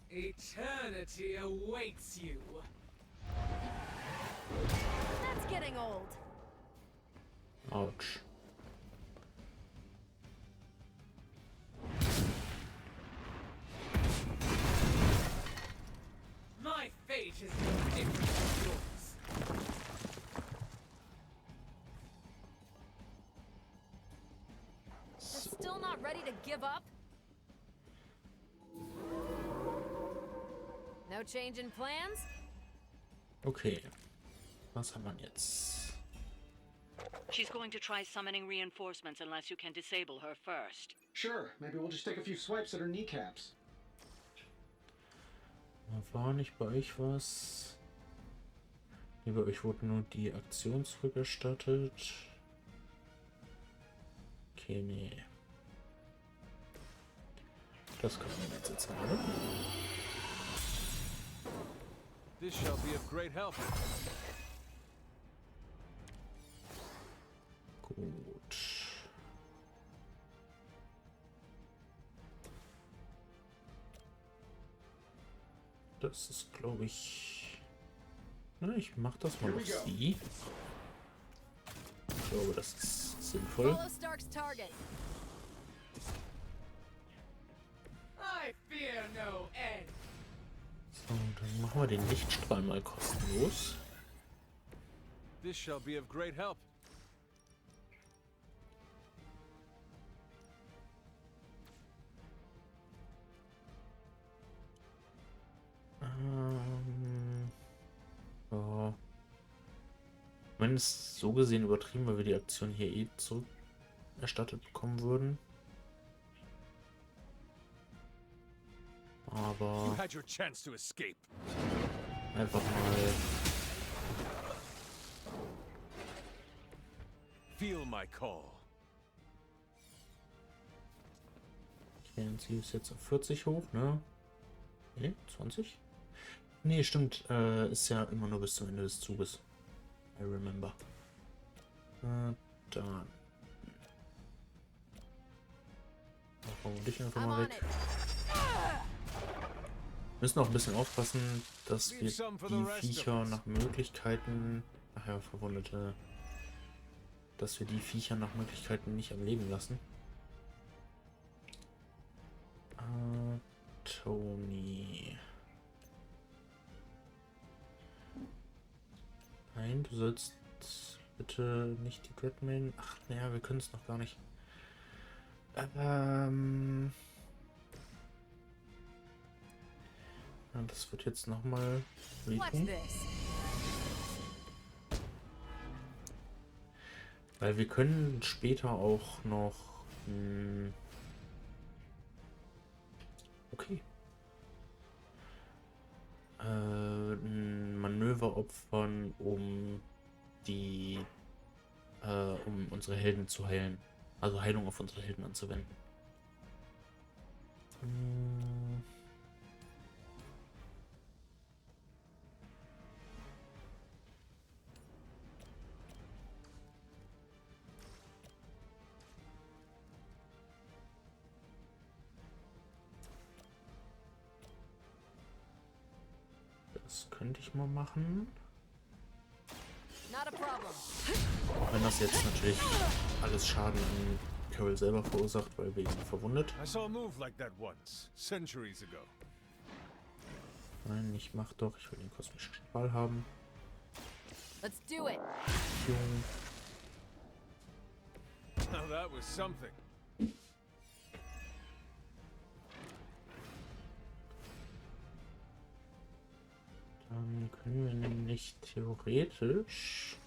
Eternity awaits you. That's getting old. Autsch. My fate is no different from yours. You're still not ready to give up? No change in plans? Okay. Was haben wir jetzt? She's going to try summoning reinforcements unless you can disable her first. Sure, maybe we'll just take a few swipes at her kneecaps. War nicht bei euch was? Nee, bei euch wurde nur die Aktion zurückerstattet. Okay, nee. Das können wir jetzt setzen, oder? This shall be of great help. Gut. Das ist, glaube ich... Na, ich mach das mal auf sie. Ich glaube, das ist sinnvoll. Follow Stark's target. I fear no end. So, dann machen wir den Lichtstrahl mal kostenlos. This shall be of great help. Ja. Wenn es so gesehen übertrieben, weil wir die Aktion hier eh zurückerstattet bekommen würden. Aber You had your chance to escape. einfach mal Feel my call. okay, sie ist jetzt auf 40 hoch, ne? Ne, 20? Ne, stimmt, ist ja immer nur bis zum Ende des Zuges. I remember. Dann machen wir dich einfach mal weg. Müssen auch ein bisschen aufpassen, dass wir die Viecher nach Möglichkeiten, ach ja, Verwundete, dass wir die Viecher nach Möglichkeiten nicht am Leben lassen. Tony. Nein, du sollst bitte nicht die Dreadmain. Ach, naja, wir können es noch gar nicht. Ja, das wird jetzt nochmal leaken. Weil wir können später auch noch... okay. Ein Manöver opfern, um die... um unsere Helden zu heilen. Also Heilung auf unsere Helden anzuwenden. Das könnte ich mal machen. Auch wenn das jetzt natürlich alles Schaden an Carol selber verursacht, weil wir ihn verwundet. I saw a move like that once, centuries ago. Nein, ich mach doch. Ich will den kosmischen Strahl haben. Let's do it. Now that was something. Dann können wir nämlich theoretisch...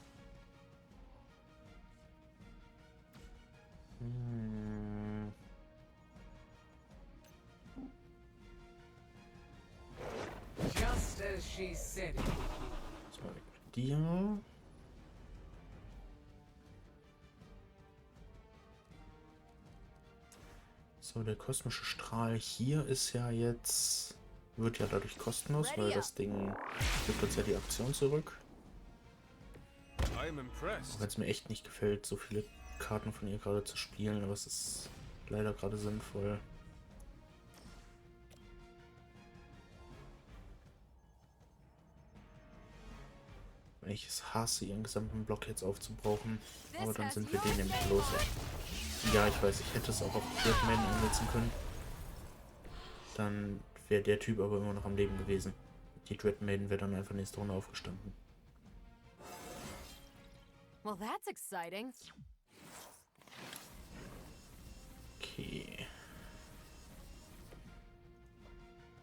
Just as she said it. So, mit dir. So, der kosmische Strahl hier ist ja jetzt... wird ja dadurch kostenlos, weil das Ding gibt uns ja die Aktion zurück. Auch wenn es mir echt nicht gefällt, so viele Karten von ihr gerade zu spielen, aber es ist leider gerade sinnvoll. Ich hasse ihren gesamten Block jetzt aufzubrauchen. Aber dann sind wir den nämlich los. Ja, ich weiß, ich hätte es auch auf Dreadman einsetzen können. Dann wäre der Typ aber immer noch am Leben gewesen. Die Dreadmaiden wäre dann einfach nächste Runde aufgestanden. Well, that's exciting. Okay.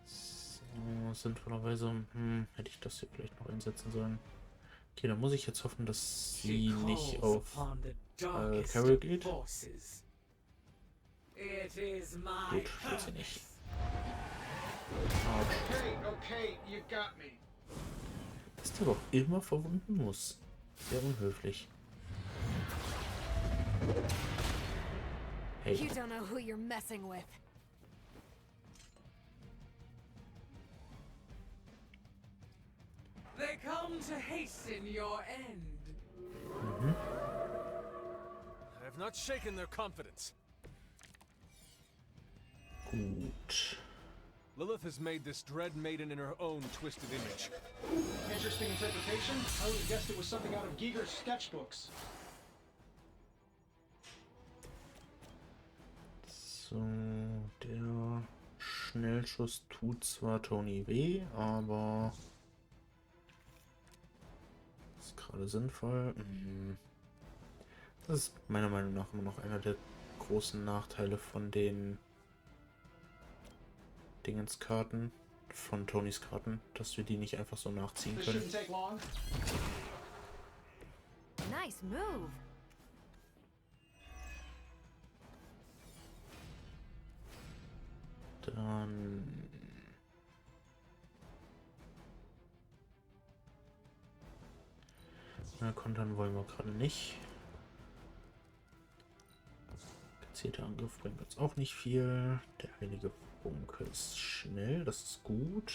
So, sinnvollerweise hätte ich das hier vielleicht noch einsetzen sollen. Okay, dann muss ich jetzt hoffen, dass sie nicht auf Carol geht. Gut, tut sie nicht. Okay, you got me. Dass der auch immer verwunden muss. Sehr unhöflich. Hey. You don't know who you're messing with. They come to hasten your end. I have not shaken their confidence. Gut. Lilith has made this dread maiden in her own twisted image. Interesting interpretation. I would have guessed it was something out of Giger's sketchbooks. So, der Schnellschuss tut zwar Tony weh, aber ist gerade sinnvoll. Das ist meiner Meinung nach immer noch einer der großen Nachteile von den Dingenskarten, von Tonys Karten, dass wir die nicht einfach so nachziehen können. Nice move. Dann na, kontern wollen wir gerade nicht. Gezielter Angriff bringt uns auch nicht viel. Der heilige Funke ist schnell, das ist gut.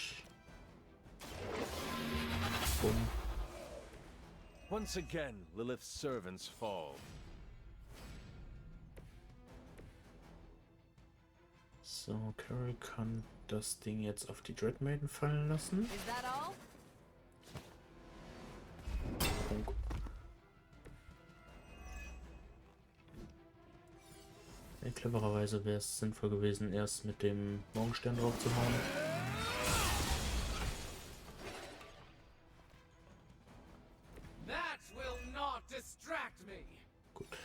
Bumm. Once again, Lilith's servants fall. So, Carol kann das Ding jetzt auf die Dreadmaiden fallen lassen. Is that all? Ja, clevererweise wäre es sinnvoll gewesen, erst mit dem Morgenstern drauf zu hauen. That will not distract me. Gut.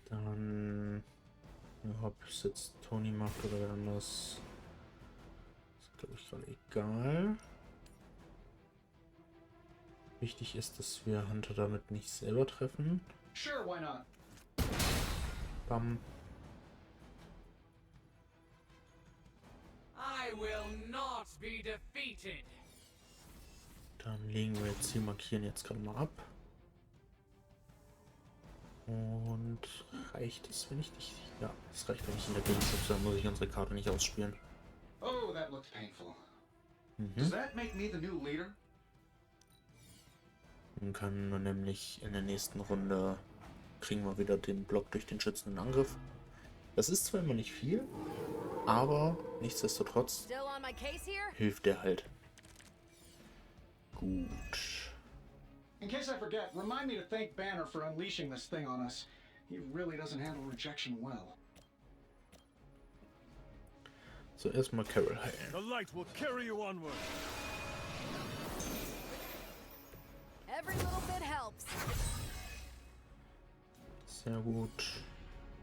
Dann, ja, ob es jetzt Tony macht oder wer anders, ist glaube ich gerade egal. Wichtig ist, dass wir Hunter damit nicht selber treffen. Sure, why not? Bam. I will not be defeated. Dann legen wir jetzt Ziel markieren jetzt gerade mal ab. Und reicht es, wenn ich dich... Ja, es reicht, wenn ich in der Gegend schubse, dann muss ich unsere Karte nicht ausspielen. Oh, that looks painful. Does that make me the new leader? Dann kann man nämlich in der nächsten Runde kriegen wir wieder den Block durch den schützenden Angriff. Das ist zwar immer nicht viel, aber nichtsdestotrotz hilft der halt. Gut. In case I forget, remind me to thank Banner for unleashing this thing on us. He really doesn't handle rejection well. So, erstmal Carol heilen. The light will carry you onward. Every little bit helps. Sehr gut.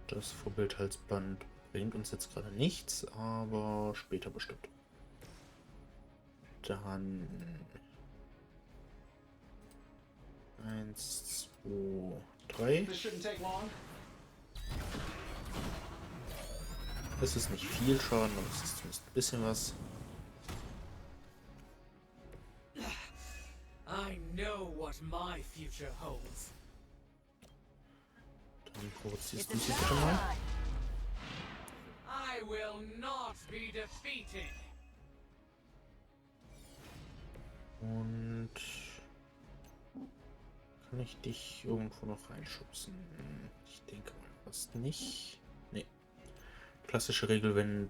Das Vorbildhalsband bringt uns jetzt gerade nichts, aber später bestimmt. Dann 1, 2, 3. Es ist nicht viel Schaden, aber es ist zumindest ein bisschen was. I know what my future holds. Dann provozierst du sie bitte mal. I will not be defeated. Und kann ich dich irgendwo noch reinschubsen? Ich denke mal fast nicht. Nee. Klassische Regel, wenn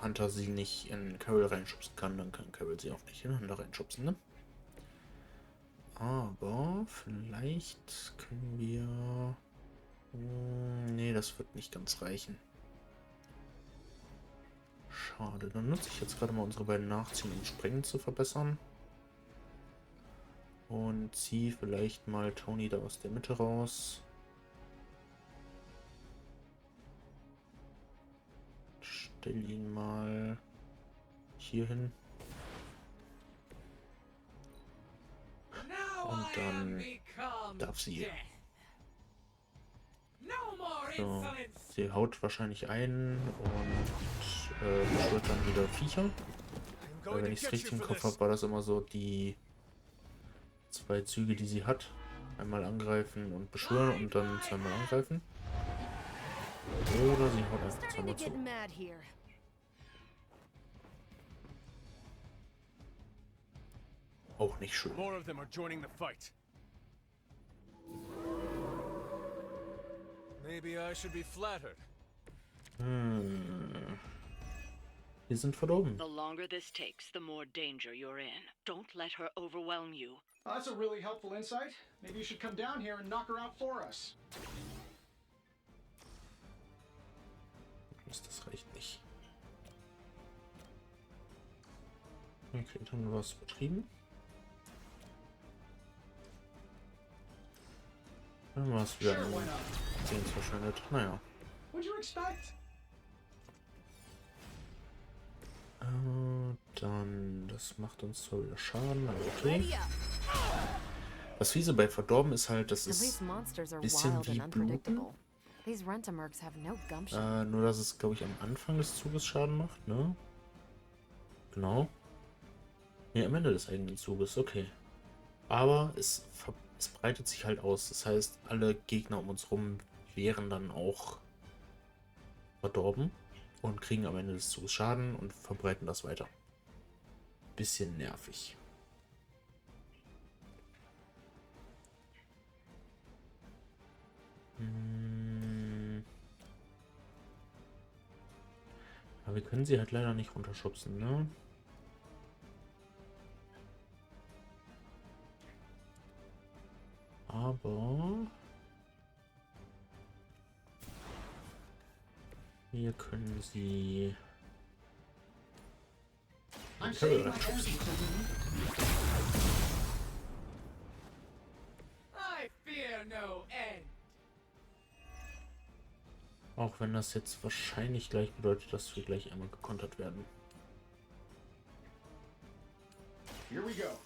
Hunter sie nicht in Carol reinschubsen kann, dann kann Carol sie auch nicht in Hunter reinschubsen, ne? Aber vielleicht können wir... Nee, das wird nicht ganz reichen. Schade, dann nutze ich jetzt gerade mal unsere beiden Nachziehen, um Springen zu verbessern. Und ziehe vielleicht mal Tony da aus der Mitte raus. Stell ihn mal hier hin. Und dann darf sie. So, sie haut wahrscheinlich ein und beschwört dann wieder Viecher. Weil wenn ich es richtig im Kopf habe, war das immer so die 2 Züge, die sie hat. Einmal angreifen und beschwören und dann zweimal angreifen. Oder sie haut einfach zweimal zu. Auch nicht schön. Wir sind verdorben. The longer this takes, the more danger you're in. Don't let her overwhelm you. Oh, that's a really helpful insight. Maybe you should come down here and knock her out for us. Das reicht nicht. Okay, dann haben wir was übertrieben. Dann war es wieder ein 10 verschwendet. Naja. What'd you expect? Dann, das macht uns zwar wieder Schaden, aber okay. Das Fiese bei Verdorben ist halt, das ist ein bisschen wie Bluten. Nur, dass es, glaube ich, am Anfang des Zuges Schaden macht, ne? Genau. Ne, am Ende des eigenen Zuges, okay. Aber es breitet sich halt aus. Das heißt, alle Gegner um uns rum wären dann auch verdorben und kriegen am Ende des Zuges Schaden und verbreiten das weiter. Bisschen nervig. Aber wir können sie halt leider nicht runterschubsen, ne? Aber wir können sie runterschubsen. Auch wenn das jetzt wahrscheinlich gleich bedeutet, dass wir gleich einmal gekontert werden. Here we go.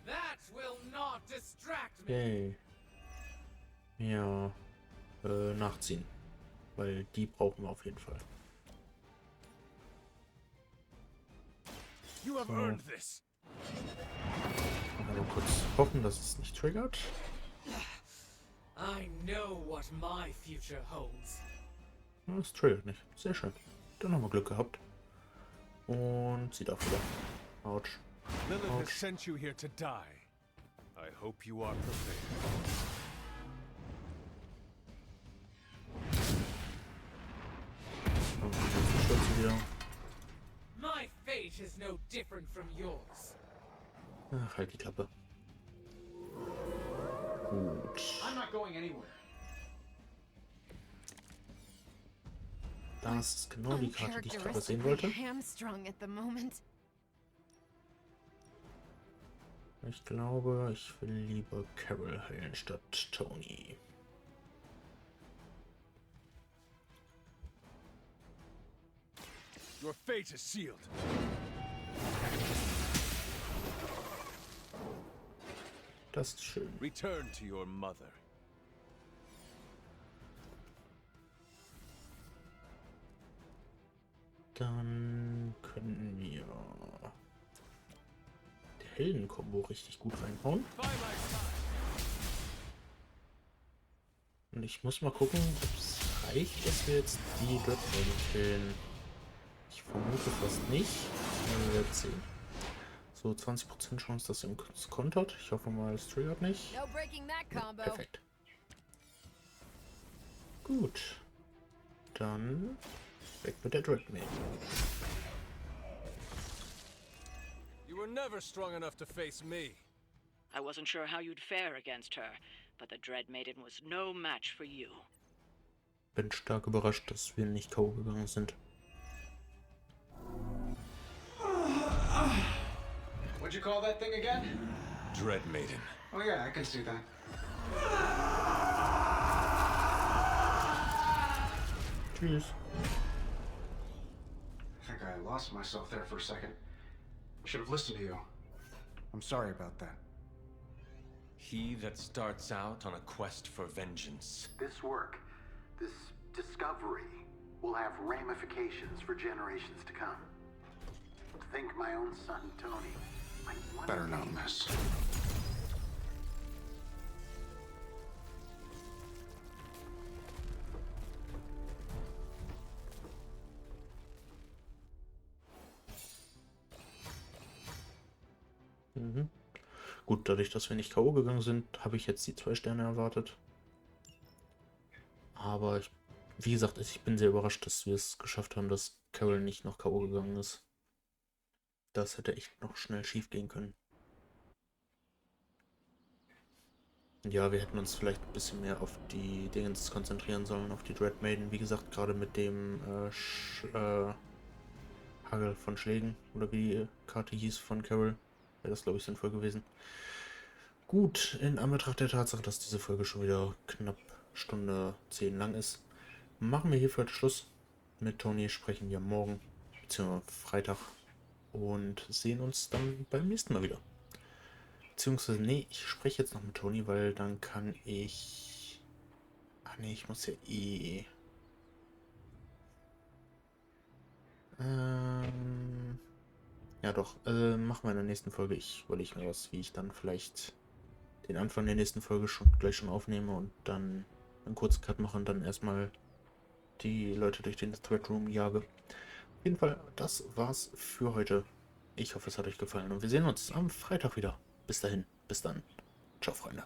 That will not distract me. Yay. Ja, nachziehen. Weil die brauchen wir auf jeden Fall. You have earned this. Mal kurz hoffen, dass es nicht triggert. I know what my future holds. Es triggert nicht. Sehr schön. Dann haben wir Glück gehabt. Und sie darf wieder. Autsch. Lilith has sent you here to die. I hope you are prepared. My fate is no different from yours. Ach, halt die Klappe. Gut. I'm not going anywhere. Das ist genau die Karte, die ich gerade sehen wollte. Ich glaube, ich will lieber Carol heilen statt Tony. Your fate is sealed. Das ist schön. Return to your mother. Dann können wir der Helden-Kombo richtig gut reinhauen. Und ich muss mal gucken, ob es reicht, dass wir jetzt die Dreadhelden killen. Ich vermute fast nicht. Wir werden sehen. So, 20% Chance, dass er uns kontert. Ich hoffe mal, es triggert nicht. Perfekt. Gut. Dann weg mit der Dreadmaiden. You were never strong enough to face me. I wasn't sure how you'd fare against her, but the Dread Maiden was no match for you. Bin stark überrascht, dass wir nicht K.O. gegangen sind. What'd you call that thing again? Dread Maiden. Oh yeah, I can see that. Tschüss. I think I lost myself there for a second. I should have listened to you. I'm sorry about that. He that starts out on a quest for vengeance. This work, this discovery, will have ramifications for generations to come. Think my own son, Tony. might one Better day- not miss. Mhm. Gut, dadurch, dass wir nicht K.O. gegangen sind, habe ich jetzt die 2 Sterne erwartet. Aber wie gesagt, ich bin sehr überrascht, dass wir es geschafft haben, dass Carol nicht noch K.O. gegangen ist. Das hätte echt noch schnell schief gehen können. Ja, wir hätten uns vielleicht ein bisschen mehr auf die Dingens konzentrieren sollen, auf die Dread Maiden. Wie gesagt, gerade mit dem Hagel von Schlägen, oder wie die Karte hieß von Carol, wäre das, glaube ich, sinnvoll gewesen. Gut, in Anbetracht der Tatsache, dass diese Folge schon wieder knapp Stunde 10 lang ist, machen wir hier für heute Schluss. Mit Tony sprechen wir morgen, beziehungsweise Freitag, und sehen uns dann beim nächsten Mal wieder. Beziehungsweise, nee, ich spreche jetzt noch mit Tony, weil dann kann ich... Ach nee, ich muss ja eh... Ja doch, machen wir in der nächsten Folge. Ich überlege mir was, wie ich dann vielleicht den Anfang der nächsten Folge gleich schon aufnehme und dann einen kurzen Cut mache und dann erstmal die Leute durch den Thread Room jage. Auf jeden Fall, das war's für heute. Ich hoffe, es hat euch gefallen und wir sehen uns am Freitag wieder. Bis dahin, bis dann. Ciao, Freunde.